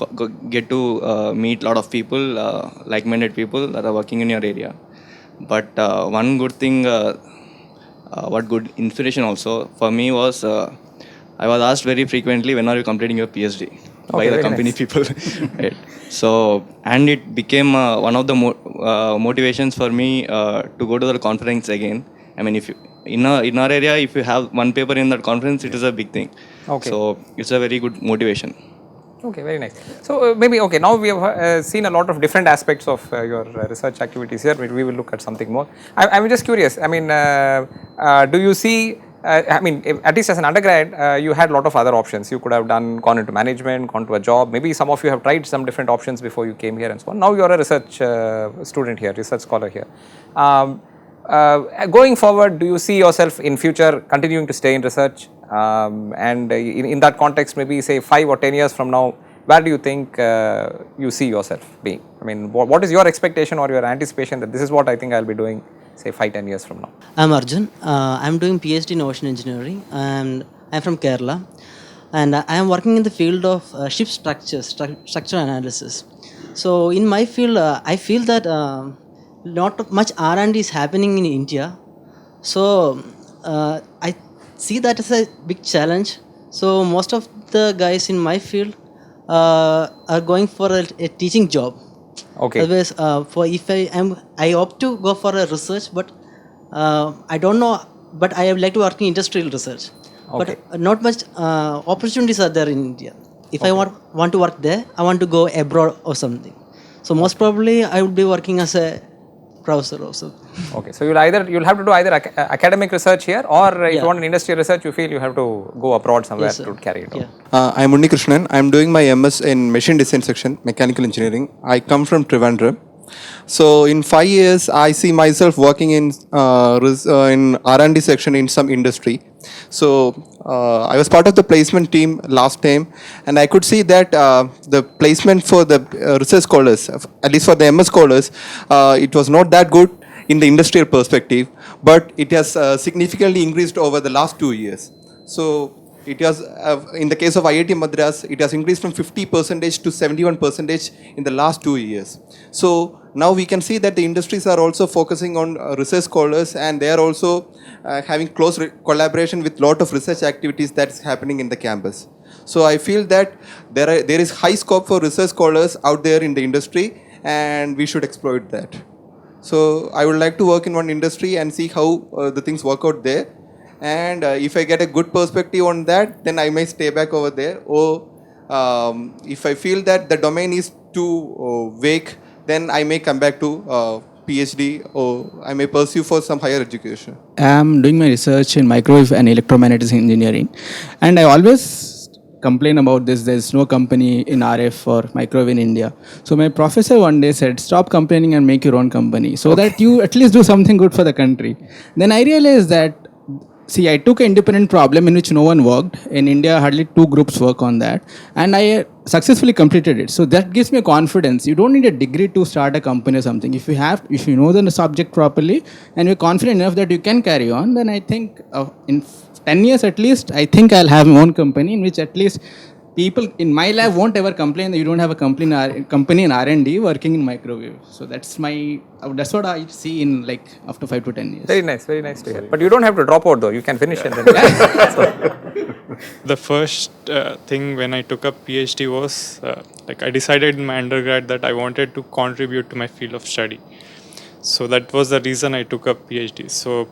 get to meet a lot of people, like-minded people that are working in your area. But one good thing, what good inspiration also for me was, I was asked very frequently, when are you completing your PhD? By the company nice. People. Right. So, and it became one of the motivations for me to go to the conference again. I mean, if you, in our area, if you have one paper in that conference, it is a big thing. Okay. So it's a very good motivation. Okay, very nice. So maybe, okay, now we have seen a lot of different aspects of your research activities here. We will look at something more. I'm just curious, I mean, do you see, I mean, at least as an undergrad, you had a lot of other options. You could have gone into management, gone to a job. Maybe some of you have tried some different options before you came here and so on. Now you are a research student here, research scholar here. Going forward, do you see yourself in future continuing to stay in research? And in that context, maybe say 5 or 10 years from now, where do you think you see yourself being? I mean, what is your expectation or your anticipation that this is what I think I'll be doing, say 5-10 years from now? I'm Arjun. I'm doing PhD in ocean engineering, and I'm from Kerala. And I am working in the field of ship structure analysis. So in my field, I feel that not much R&D is happening in India. So I see that as a big challenge. So most of the guys in my field are going for a teaching job. Okay. Otherwise, for if I opt to go for a research, but I don't know. But I would like to work in industrial research. Okay. But not much opportunities are there in India. If I want to work there, I want to go abroad or something. So most probably I would be working as a professor also. Okay, so you'll have to do either academic research here, or if you want an industrial research, you feel you have to go abroad somewhere to carry it out. I'm Unni Krishnan. I'm doing my MS in machine design section, mechanical engineering. I come from Trivandrum. So in 5 years, I see myself working in R&D section in some industry. So I was part of the placement team last time, and I could see that the placement for the research scholars, at least for the MS scholars, it was not that good in the industrial perspective, but it has significantly increased over the last 2 years. So it has, in the case of IIT Madras, it has increased from 50% to 71% in the last 2 years. So now we can see that the industries are also focusing on research scholars, and they are also having close collaboration with lot of research activities that is happening in the campus. So I feel that there is high scope for research scholars out there in the industry, and we should exploit that. So I would like to work in one industry and see how the things work out there. And if I get a good perspective on that, then I may stay back over there. Or if I feel that the domain is too vague, then I may come back to PhD, or I may pursue for some higher education. I'm doing my research in microwave and electromagnetic engineering, and I always complain about this. There's no company in RF or microwave in India. So my professor one day said, stop complaining and make your own company, so that you at least do something good for the country. Then I realized that, see, I took an independent problem in which no one worked. In India, hardly 2 groups work on that. And I successfully completed it. So that gives me confidence. You don't need a degree to start a company or something. If you know the subject properly and you're confident enough that you can carry on, then I think in 10 years at least, I think I'll have my own company in which at least people in my lab won't ever complain that you don't have a company in R&D working in microwave. So that's what I see in like after 5 to 10 years. Very nice to hear. But you don't have to drop out though. You can finish and then. The first thing when I took up PhD was like I decided in my undergrad that I wanted to contribute to my field of study. So that was the reason I took up PhD. So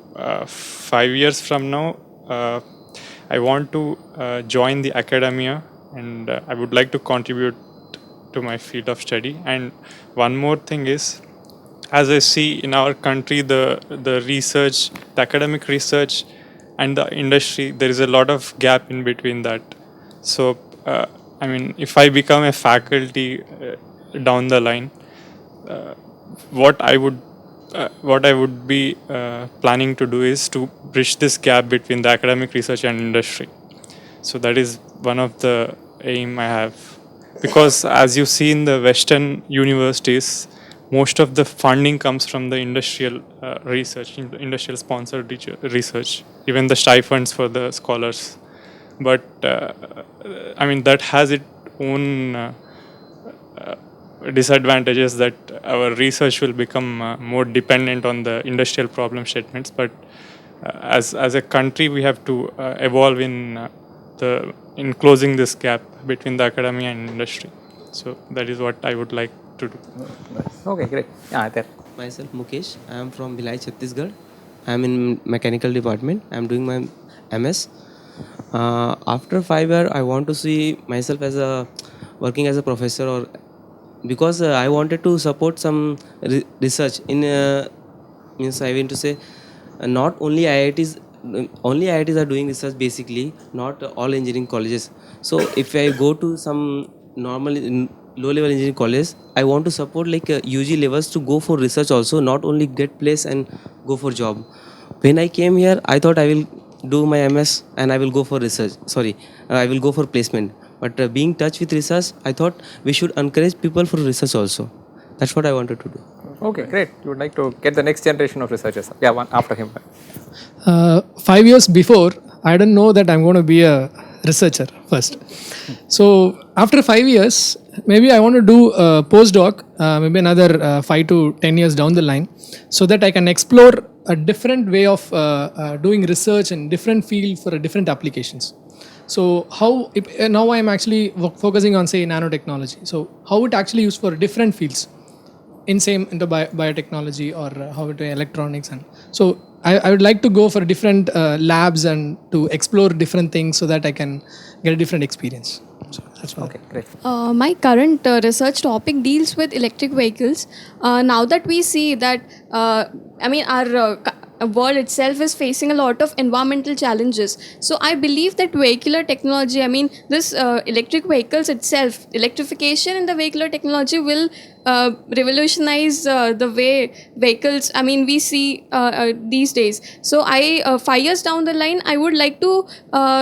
5 years from now, I want to join the academia, and I would like to contribute to my field of study. And one more thing is, as I see in our country, the research, the academic research and the industry, there is a lot of gap in between that. So I mean, if I become a faculty down the line, what I would be planning to do is to bridge this gap between the academic research and industry. So that is one of the aim I have, because as you see in the Western universities, most of the funding comes from the industrial research, industrial sponsored research, even the stipends for the scholars. But I mean, that has its own disadvantages, that our research will become more dependent on the industrial problem statements. But as a country, we have to evolve in closing this gap between the academia and industry. So that is what I would like to do. Okay, great. There. Myself Mukesh. I am from Bhilai, Chhattisgarh. I am in mechanical department. I am doing my MS. After 5 years, I want to see myself as working as a professor, or because I wanted to support some research in means I want to say not only IITs. Only IITs are doing research basically, not all engineering colleges. So if I go to some normal low-level engineering college, I want to support like UG levels to go for research also, not only get place and go for job. When I came here, I thought I will do my MS and I will go for research. I will go for placement. But being touch with research, I thought we should encourage people for research also. That's what I wanted to do. Okay, great. You would like to get the next generation of researchers. Yeah, one after him. 5 years before, I didn't know that I'm going to be a researcher first. So after 5 years, maybe I want to do a postdoc, maybe another 5 to 10 years down the line, so that I can explore a different way of doing research and different field for different applications. So now I'm actually focusing on, say, nanotechnology. So how it actually used for different fields into biotechnology, or how it electronics. And so I would like to go for different labs and to explore different things so that I can get a different experience. So that's what. Okay, great. My current research topic deals with electric vehicles. Now that we see that, our world itself is facing a lot of environmental challenges. So I believe that vehicular technology, this electric vehicles itself, electrification in the vehicular technology will revolutionize the way vehicles, we see these days. So 5 years down the line, I would like to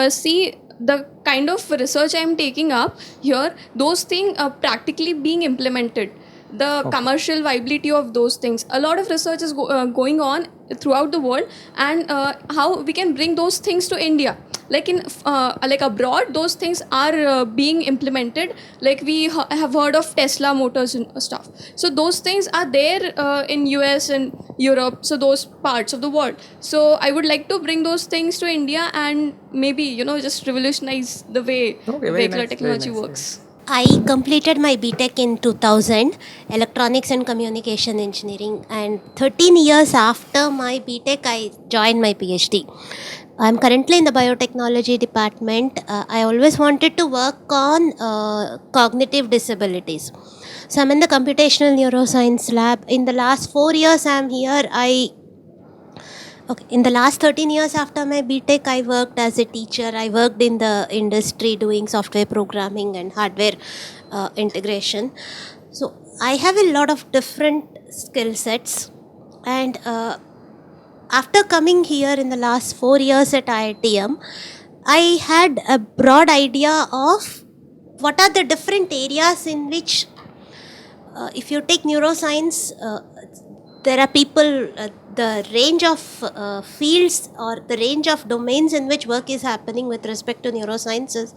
see the kind of research I am taking up here, those things practically being implemented. The commercial viability of those things. A lot of research is going on throughout the world, and how we can bring those things to India. Like abroad, those things are being implemented. Like we have heard of Tesla Motors and stuff. So those things are there in US and Europe. So those parts of the world. So I would like to bring those things to India and maybe just revolutionize the way vehicular technology works. I completed my BTech in 2000, Electronics and Communication Engineering, and 13 years after my BTech, I joined my PhD. I'm currently in the biotechnology department. I always wanted to work on cognitive disabilities. So I'm in the computational neuroscience lab. In the last 4 years I'm here, in the last 13 years after my BTech, I worked as a teacher. I worked in the industry doing software programming and hardware integration. So I have a lot of different skill sets. And after coming here in the last 4 years at IITM, I had a broad idea of what are the different areas in which, if you take neuroscience, there are people, the range of fields or the range of domains in which work is happening with respect to neuroscience is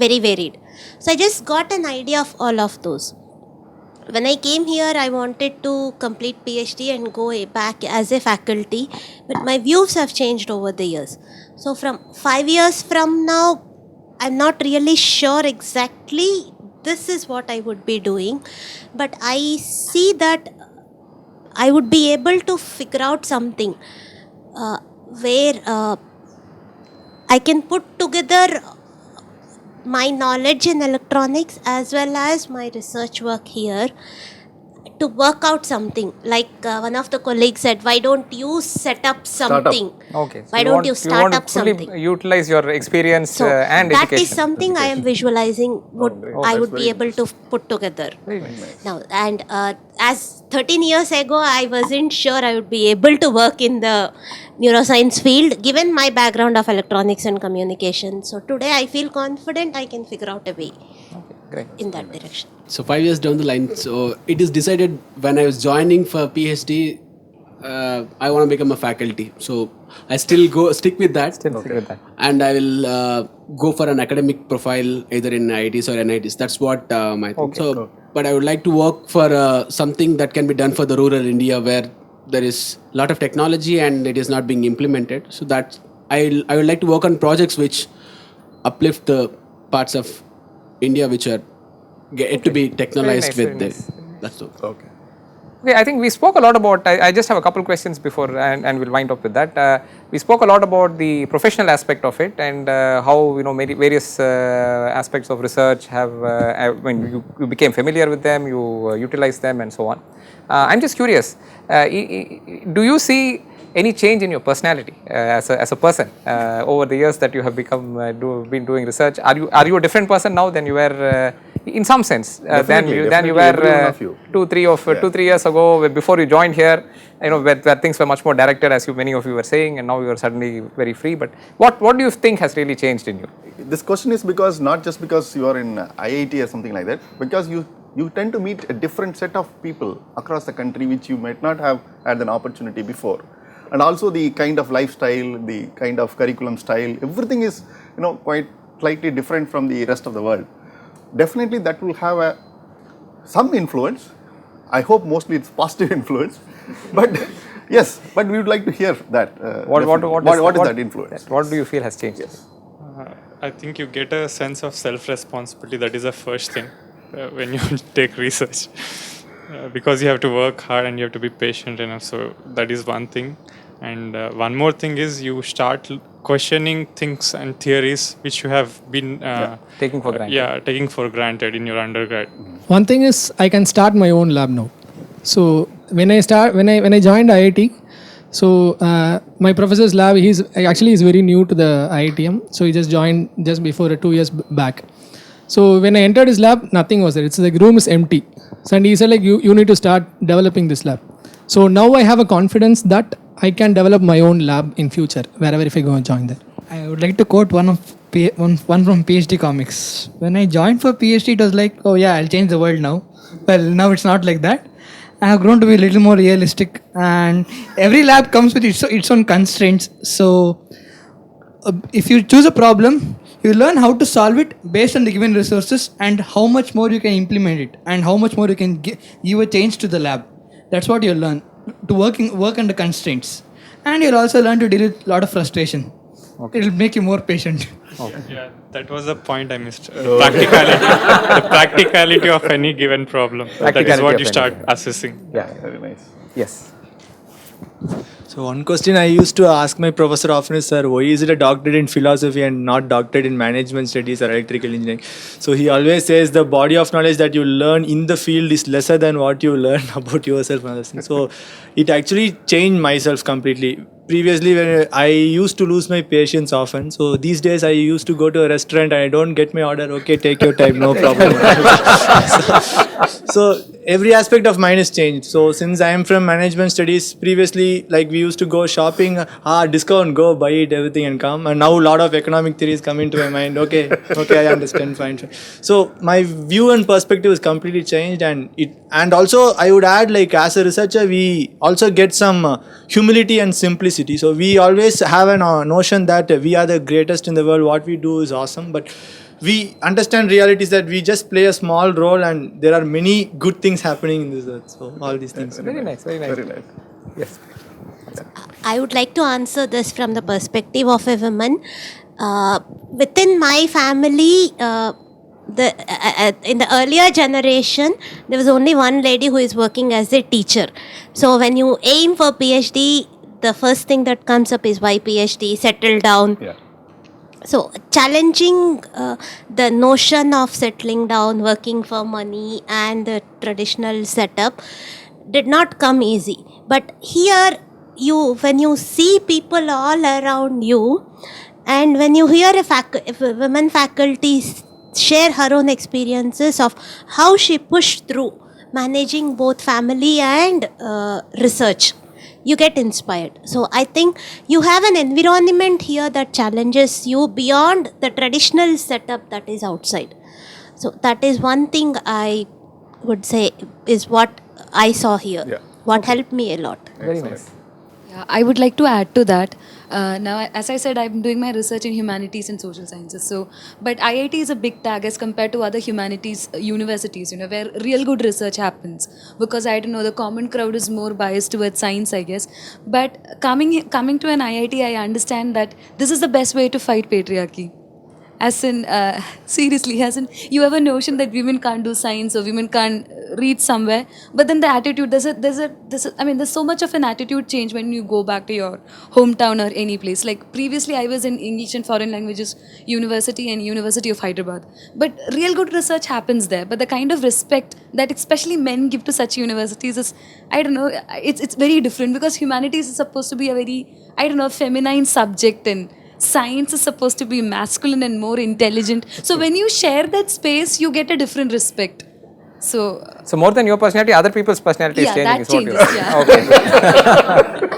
very varied. So I just got an idea of all of those. When I came here, I wanted to complete PhD and go back as a faculty, but my views have changed over the years. So from 5 years from now, I'm not really sure exactly this is what I would be doing, but I see that I would be able to figure out something where I can put together my knowledge in electronics as well as my research work here to work out something. Like one of the colleagues said, why don't you set up something? Okay. So why don't you start up something? Utilize your experience So and that education. is something I am visualizing I would be able to put together. Very nice. Now, and as 13 years ago, I wasn't sure I would be able to work in the neuroscience field given my background of electronics and communication. So today I feel confident I can figure out a way in that direction. So 5 years down the line, so it is decided when I was joining for PhD, I want to become a faculty. So I still stick with that. Stick with that. And I will go for an academic profile either in IITs or NITs. That's what my thing. So, but I would like to work for something that can be done for the rural India where there is a lot of technology and it is not being implemented. So that I would like to work on projects which uplift the parts of India which are yet to be technologized with this. That's all. Okay, I think we spoke a lot about, I just have a couple questions before and we'll wind up with that. We spoke a lot about the professional aspect of it and how many various aspects of research have, when you became familiar with them, you utilized them and so on. I'm just curious, do you see any change in your personality as a person over the years that you have been doing research? Are you a different person now than you were in some sense than you were 2-3 years ago before you joined here? Where things were much more directed, as many of you were saying, and now you are suddenly very free. But what do you think has really changed in you? This question is because not just because you are in IIT or something like that, because you tend to meet a different set of people across the country which you might not have had an opportunity before. And also the kind of lifestyle, the kind of curriculum style, everything is quite slightly different from the rest of the world. Definitely that will have some influence. I hope mostly it's positive influence. But yes, but we would like to hear that. What is that influence? What do you feel has changed? Yes. I think you get a sense of self-responsibility. That is the first thing when you take research. Because you have to work hard and you have to be patient enough. So that is one thing. And one more thing is you start questioning things and theories which you have been taking for granted. Taking for granted in your undergrad. One thing is I can start my own lab now. So when I joined IIT, so my professor's lab, he's very new to the IITM. So he just joined just before 2 years back. So when I entered his lab, nothing was there. It's like room is empty. So and he said like you need to start developing this lab. So now I have a confidence that I can develop my own lab in future wherever if I go and join there. I would like to quote one from PhD comics. When I joined for PhD, it was like, oh yeah, I'll change the world now. Well, now it's not like that. I have grown to be a little more realistic, and every lab comes with its own constraints. So if you choose a problem, you learn how to solve it based on the given resources and how much more you can implement it and how much more you can give a change to the lab. That's what you'll learn, to work under constraints. And you'll also learn to deal with a lot of frustration. Okay. It'll make you more patient. Okay. Yeah, that was the point I missed. Practicality. The practicality of any given problem. That is what you start assessing. Yeah, very nice. Yes. So one question I used to ask my professor often is, sir, why is it a doctorate in philosophy and not doctorate in management studies or electrical engineering? So he always says the body of knowledge that you learn in the field is lesser than what you learn about yourself and other things. So it actually changed myself completely. Previously, when I used to lose my patience often. So these days I used to go to a restaurant and I don't get my order. Okay, take your time, no problem. so every aspect of mine is changed. So since I am from management studies, previously like we used to go shopping, discount, go buy it, everything and come. And now a lot of economic theories come into my mind. Okay, I understand, fine. So my view and perspective is completely changed, and also I would add, like as a researcher, we also get some humility and simplicity. So we always have a notion that we are the greatest in the world. What we do is awesome, but we understand realities that we just play a small role, and there are many good things happening in this earth. So all these things. Very nice, very nice. Very nice. Yes. I would like to answer this from the perspective of a woman. Within my family, in the earlier generation, there was only one lady who is working as a teacher. So when you aim for PhD, the first thing that comes up is why PhD, settle down. Yeah. So challenging the notion of settling down, working for money and the traditional setup did not come easy. But here, when you see people all around you, and when you hear if a women faculty share her own experiences of how she pushed through managing both family and research, you get inspired. So I think you have an environment here that challenges you beyond the traditional setup that is outside. So that is one thing I would say is what I saw here. Yeah. What helped me a lot. Very nice. Yeah, I would like to add to that. Now, as I said, I'm doing my research in humanities and social sciences. So, but IIT is a big tag as compared to other humanities universities, where real good research happens. Because I don't know, the common crowd is more biased towards science, I guess. But coming to an IIT, I understand that this is the best way to fight patriarchy. As in, seriously, as in, you have a notion that women can't do science or women can't read somewhere, but then the attitude, there's so much of an attitude change when you go back to your hometown or any place. Like previously, I was in English and Foreign Languages University and University of Hyderabad, but real good research happens there. But the kind of respect that especially men give to such universities is, I don't know, it's very different because humanities is supposed to be a very, I don't know, feminine subject and science is supposed to be masculine and more intelligent. So when you share that space, you get a different respect. So more than your personality, other people's personality is changing. That changes.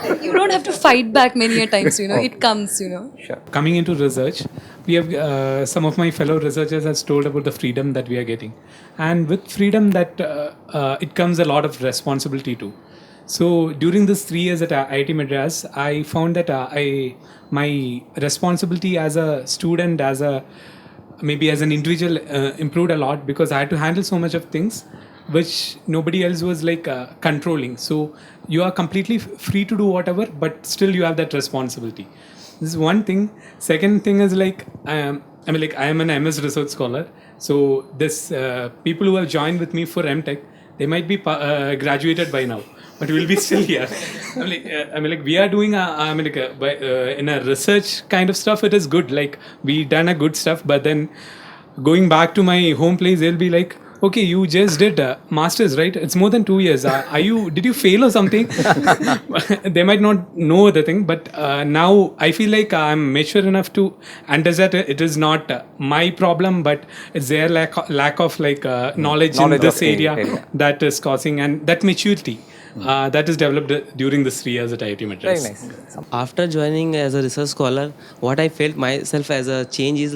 Okay. You don't have to fight back many a times. It comes. Sure. Coming into research, we have some of my fellow researchers has told about the freedom that we are getting, and with freedom that it comes a lot of responsibility too. So during this 3 years at IIT Madras, I found that my responsibility as a student, maybe as an individual, improved a lot because I had to handle so much of things which nobody else was controlling. So you are completely free to do whatever, but still you have that responsibility. This is one thing. Second thing is I am an MS research scholar. So this people who have joined with me for MTech, they might be graduated by now, but we'll be still here. We are doing in a research kind of stuff. It is good. We done a good stuff, but then going back to my home place, they'll be like, okay, you just did masters, right? It's more than 2 years. Did you fail or something? They might not know the thing, but now I feel like I'm mature enough to understand it is not my problem, but it's their lack of knowledge in this area that is causing, and that maturity that is developed during this 3 years at IIT Madras. Very nice. After joining as a research scholar, what I felt myself as a change is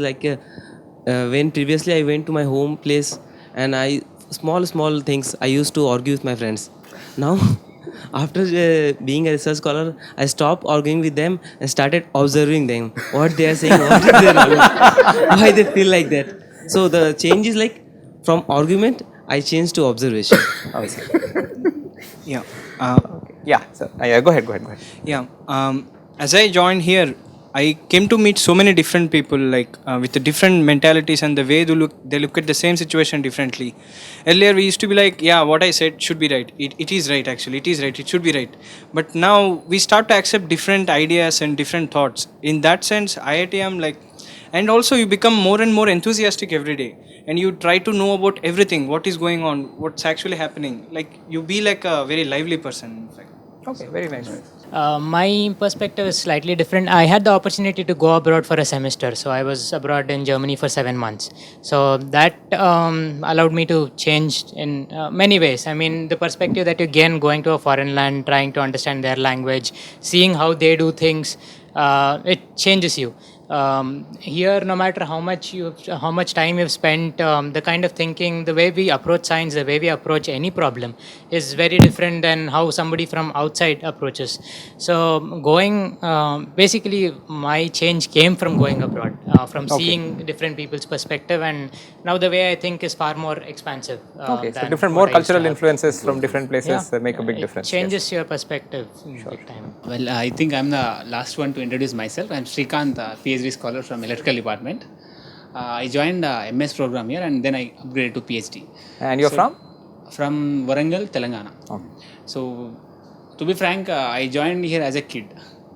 when previously I went to my home place and small things I used to argue with my friends. Now, after being a research scholar, I stopped arguing with them and started observing them, what they are saying, what is their knowledge, why they feel like that. So the change is from argument, I changed to observation. Yeah. So, go ahead. Yeah. As I joined here, I came to meet so many different people, with the different mentalities and the way they look at the same situation differently. Earlier, we used to be what I said should be right. It is right, actually. It is right. It should be right. But now we start to accept different ideas and different thoughts. In that sense, IIT, and also you become more and more enthusiastic every day. And you try to know about everything, what is going on, what's actually happening. You be a very lively person, in fact. Okay, very nice. My perspective is slightly different. I had the opportunity to go abroad for a semester. So I was abroad in Germany for 7 months. So that allowed me to change in many ways. I mean, the perspective that you gain going to a foreign land, trying to understand their language, seeing how they do things, it changes you. Here, no matter how much time you've spent, the kind of thinking, the way we approach science, the way we approach any problem is very different than how somebody from outside approaches. So going, basically my change came from going abroad, from Okay. seeing different people's perspective, and now the way I think is far more expansive. Okay, so than different, what more I used to cultural have. influences from different places Yeah. make a big It difference. changes your perspective big time. Well, I think I'm the last one to introduce myself. I'm Srikanth, PhD scholar from electrical department. I joined MS program here and then I upgraded to PhD. And you're from? From Warangal, Telangana. Okay. So, to be frank, I joined here as a kid,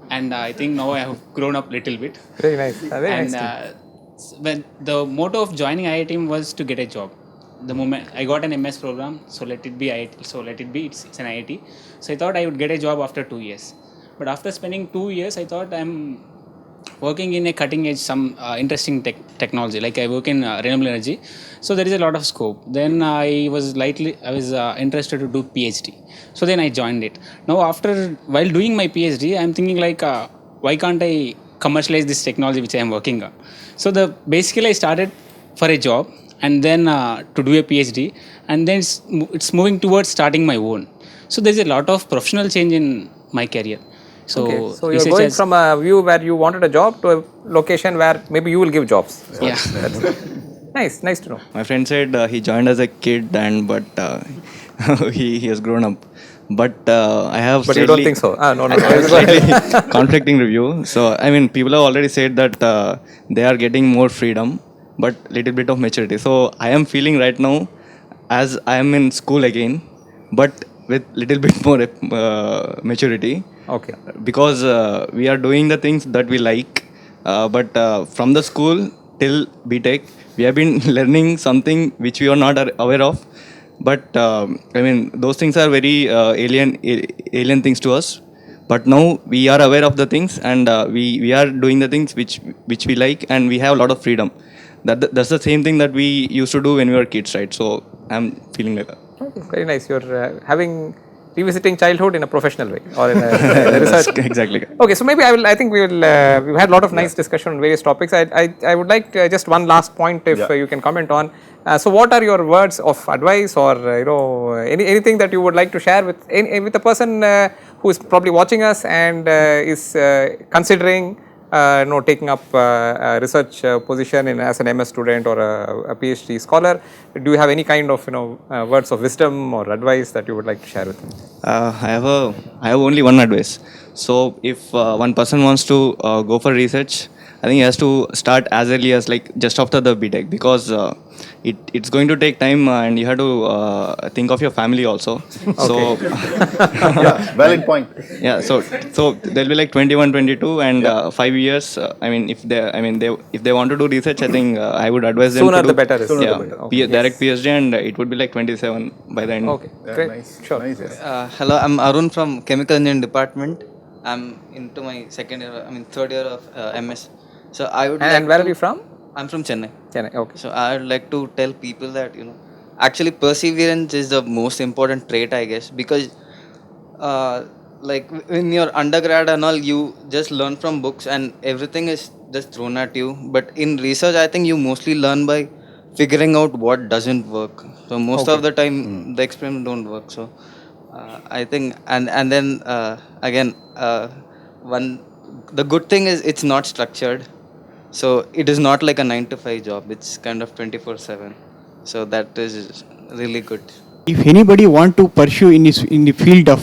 and I think now I have grown up little bit. Very nice. Very And nice. when the motto of joining IIT was to get a job. The moment I got an MS program, so let it be IIT. So let it be. It's an IIT. So I thought I would get a job after 2 years. But after spending 2 years, I thought I'm working in a cutting edge, some interesting technology. Like I work in renewable energy, so there is a lot of scope. Then I was interested to do PhD. So then I joined it. Now while doing my PhD, I'm thinking like, why can't I commercialize this technology which I am working on? So basically I started for a job and then to do a PhD, and then it's moving towards starting my own. So there's a lot of professional change in my career. So, okay. So you're going from a view where you wanted a job to a location where maybe you will give jobs. So yeah. Nice to know. My friend said he joined as a kid but he has grown up. But I have. But you don't think so? No. I have slightly conflicting review. So I mean, people have already said that they are getting more freedom, but little bit of maturity. So I am feeling right now as I am in school again, but with little bit more maturity. Okay. Because we are doing the things that we like, but from the school till BTech, we have been learning something which we are not aware of. But I mean, those things are very alien things to us. But now we are aware of the things, and we are doing the things which we like, and we have a lot of freedom. That's the same thing that we used to do when we were kids, right? So I'm feeling like that. Okay, very nice. You're revisiting childhood in a professional way or in a research. Exactly. Okay, so maybe we've had a lot of nice discussion on various topics. I would like just one last point if you can comment on. So what are your words of advice or anything that you would like to share with a person who is probably watching us and is considering taking up a research position as an MS student or a PhD scholar? Do you have any kind of words of wisdom or advice that you would like to share with me? I have only one advice. So if one person wants to go for research, I think he has to start as early as like just after the BTech, because it's going to take time and you have to think of your family also. So yeah, valid point. Yeah, so they'll be like 21, 22 and 5 years. If they want to do research, I think I would advise them Sooner to the better. Okay. Direct PhD, and it would be like 27 by the end. Okay, great. Nice. Sure. Nice, yes. Hello, I'm Arun from Chemical Engineering Department. I'm into my third year of MS. So I would. And where are you from? I'm from Chennai. Chennai. Okay. So I would like to tell people that actually perseverance is the most important trait, I guess, because like in your undergrad and all, you just learn from books and everything is just thrown at you. But in research, I think you mostly learn by figuring out what doesn't work. So most of the time, the experiments don't work. So I think, and then again, the good thing is it's not structured. So it is not like a 9 to 5 job. It's kind of 24/7. So that is really good. If anybody want to pursue in the field of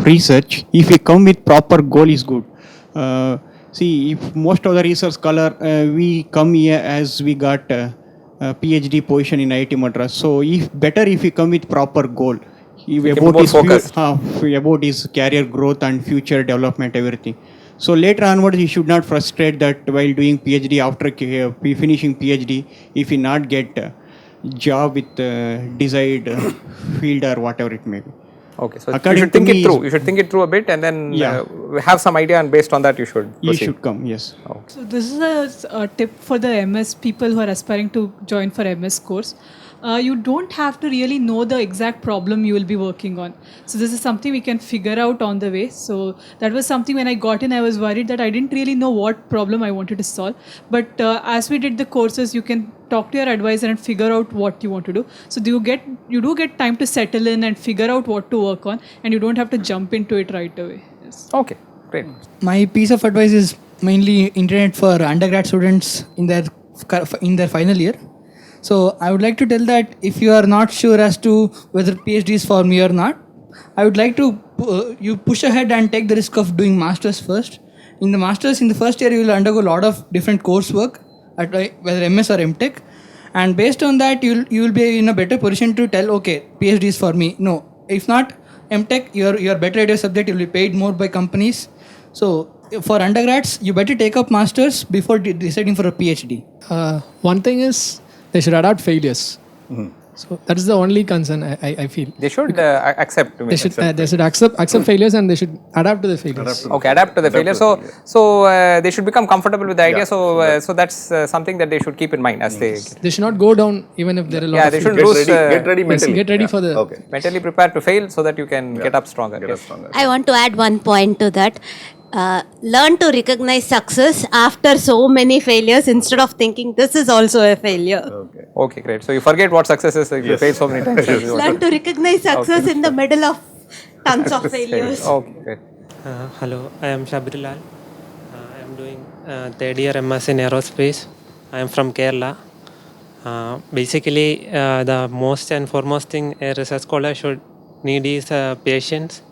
research, if we come with proper goal is good. See, if most of the research scholar we come here as we got a PhD position in IIT Madras. So if we come with proper goal, about his career growth and future development, everything. So later onwards, he should not frustrate that while doing PhD, after finishing PhD, if he not get a job with desired field or whatever it may be. Okay, so you According should to think it me through. You should think it through a bit, and then Yeah. have some idea, and based on that, you should You proceed. should come, yes. So this is a tip for the MS people who are aspiring to join for MS course. You don't have to really know the exact problem you will be working on. So this is something we can figure out on the way. So that was something when I got in, I was worried that I didn't really know what problem I wanted to solve. But as we did the courses, you can talk to your advisor and figure out what you want to do. So you do get time to settle in and figure out what to work on, and you don't have to jump into it right away. Yes. Okay, great. My piece of advice is mainly internet for undergrad students in their final year. So I would like to tell that if you are not sure as to whether PhD is for me or not, I would like to you push ahead and take the risk of doing masters first. In the masters, in the first year, you will undergo a lot of different coursework, at whether MS or MTech, and based on that, you will be in a better position to tell, okay, PhD is for me. No, if not MTech, you're better at your subject. You'll be paid more by companies. So for undergrads, you better take up masters before deciding for a PhD. One thing is they should adapt failures. So that is the only concern I feel. They should accept. They should accept failures, and they should adapt to the failures. Okay, adapt to the failure. So they should become comfortable with the idea. So that's something that they should keep in mind as They should not go down even if there are a lot of they shouldn't failures. lose. Get ready mentally. Get ready for the. Mentally prepared to fail so that you can get up stronger. I want to add one point to that. Learn to recognize success after so many failures instead of thinking this is also a failure. Okay, great. So you forget what success is. You fail so many times. Learn to recognize success in the middle of tons of failures. Okay, great. Hello, I am Shabrilal. I am doing third year MS in aerospace. I am from Kerala. Basically, the most and foremost thing a research scholar should need is patience.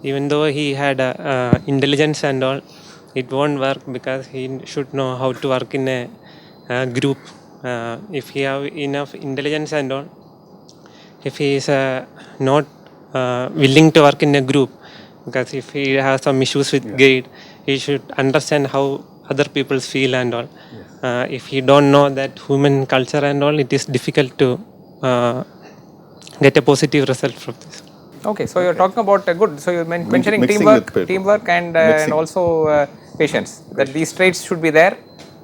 Even though he had intelligence and all, it won't work because he should know how to work in a group. If he have enough intelligence and all, if he is not willing to work in a group, because if he has some issues with grade, he should understand how other people feel and all. If he don't know that human culture and all, it is difficult to get a positive result from this. Okay, so you're talking about good. So you're mentioning Mixing teamwork, and also patience. That these traits should be there,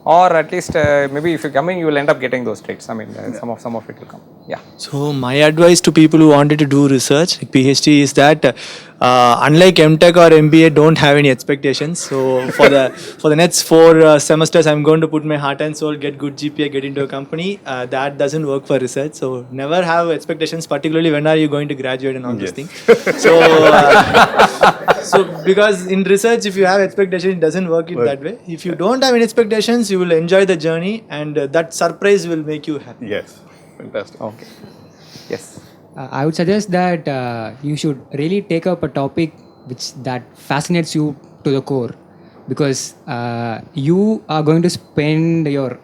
or at least maybe if you come in, you will end up getting those traits. I mean, some of it will come. Yeah. So my advice to people who wanted to do research, like PhD, is that unlike MTech or MBA, don't have any expectations. So for the next 4 semesters, I'm going to put my heart and soul, get good GPA, get into a company. That doesn't work for research. So never have expectations, particularly when are you going to graduate and all those things. So because in research, if you have expectations, it doesn't work in that way. If you don't have any expectations, you will enjoy the journey, and that surprise will make you happy. Yes, fantastic. Okay. Yes. I would suggest that you should really take up a topic that fascinates you to the core, because you are going to spend your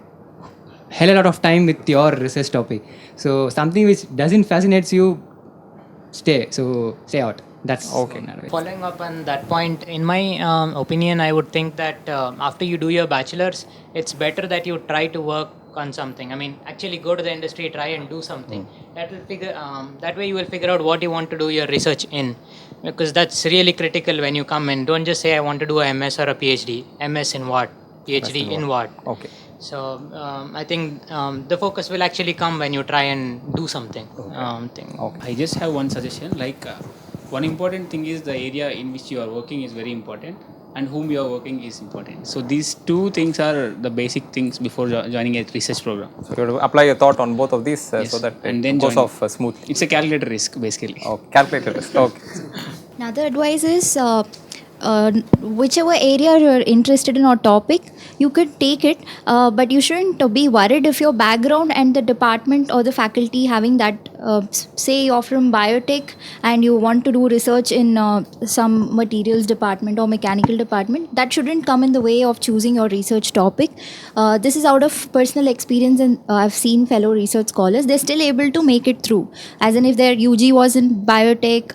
hell a lot of time with your research topic. So something which doesn't fascinate you, stay out. That's okay. Following up on that point, in my opinion, I would think that after you do your bachelor's, it's better that you try to work on something. I mean, actually go to the industry, try and do something. That way you will figure out what you want to do your research in, because that's really critical when you come in. Don't just say I want to do a MS or a PhD. MS in what? PhD in what? Okay. So I think the focus will actually come when you try and do something. I just have one suggestion. One important thing is the area in which you are working is very important, and whom you are working is important. So these two things are the basic things before joining a research program. So you have to apply your thought on both of these so that and then it goes join. off smoothly. It's a calculated risk basically. Oh, calculated risk. Okay. Another advice is whichever area you're interested in or topic, you could take it, but you shouldn't be worried if your background and the department or the faculty having that, say you're from biotech and you want to do research in some materials department or mechanical department, that shouldn't come in the way of choosing your research topic. This is out of personal experience, and I've seen fellow research scholars, they're still able to make it through. As in if their UG was in biotech,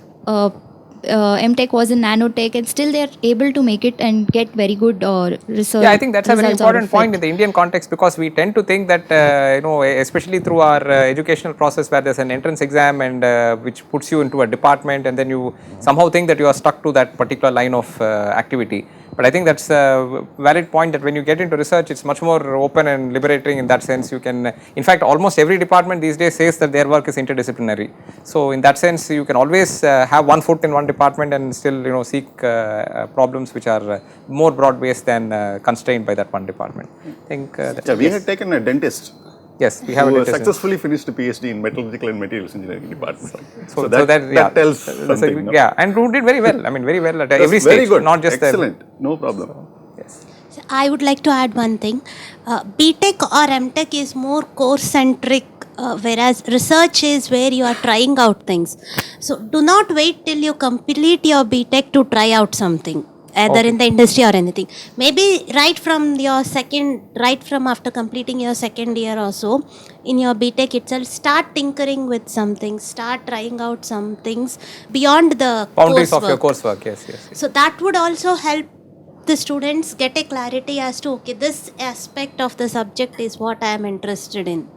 MTech was in nanotech, and still they're able to make it and get very good research. Yeah, I think that's a very results out important of point it. in the Indian context, because we tend to think that especially through our educational process where there's an entrance exam and which puts you into a department, and then you somehow think that you are stuck to that particular line of activity. But I think that's a valid point, that when you get into research, it's much more open and liberating in that sense. You can, in fact, almost every department these days says that their work is interdisciplinary. So in that sense, you can always have one foot in one department and still seek problems which are more broad based than constrained by that one department. I think that's we had taken a dentist. Yes, we have who a dentist successfully finished a PhD in metallurgical and materials engineering department. So that tells something. No? Yeah, and who did very well. I mean, very well at That's every very stage, good. not just excellent. No problem. So I would like to add one thing. BTech or MTech is more course centric, whereas research is where you are trying out things. So do not wait till you complete your BTech to try out something, either in the industry or anything. Maybe right from after completing your second year or so, in your BTech itself, start tinkering with something, start trying out some things beyond the boundaries of coursework. your coursework. Yes. So that would also help the students get a clarity as to, okay, this aspect of the subject is what I am interested in.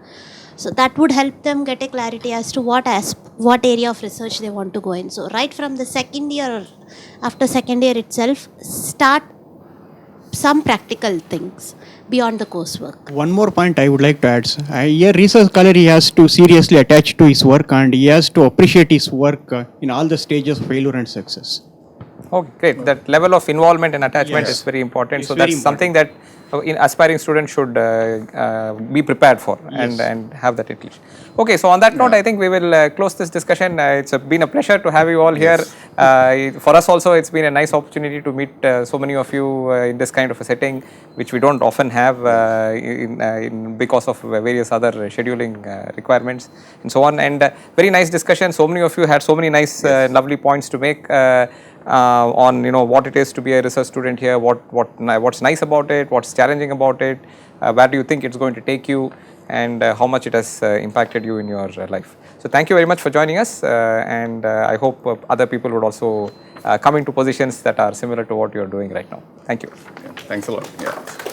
So that would help them get a clarity as to what area of research they want to go in. So right from the second year or after second year itself, start some practical things beyond the coursework. One more point I would like to add. Here, research scholar, he has to seriously attach to his work, and he has to appreciate his work in all the stages of failure and success. Okay, great. That level of involvement and attachment is very important. It's so very that's something that aspiring students should be prepared for and have that inclination. Okay, so on that note, I think we will close this discussion. It's been a pleasure to have you all here. For us also, it's been a nice opportunity to meet so many of you in this kind of a setting, which we don't often have because of various other scheduling requirements and so on. And very nice discussion. So many of you had so many nice, lovely points to make. On what it is to be a research student here, what's nice about it, what's challenging about it, where do you think it's going to take you, and how much it has impacted you in your life. So thank you very much for joining us, and I hope other people would also come into positions that are similar to what you're doing right now. Thank you. Thanks a lot. Yeah.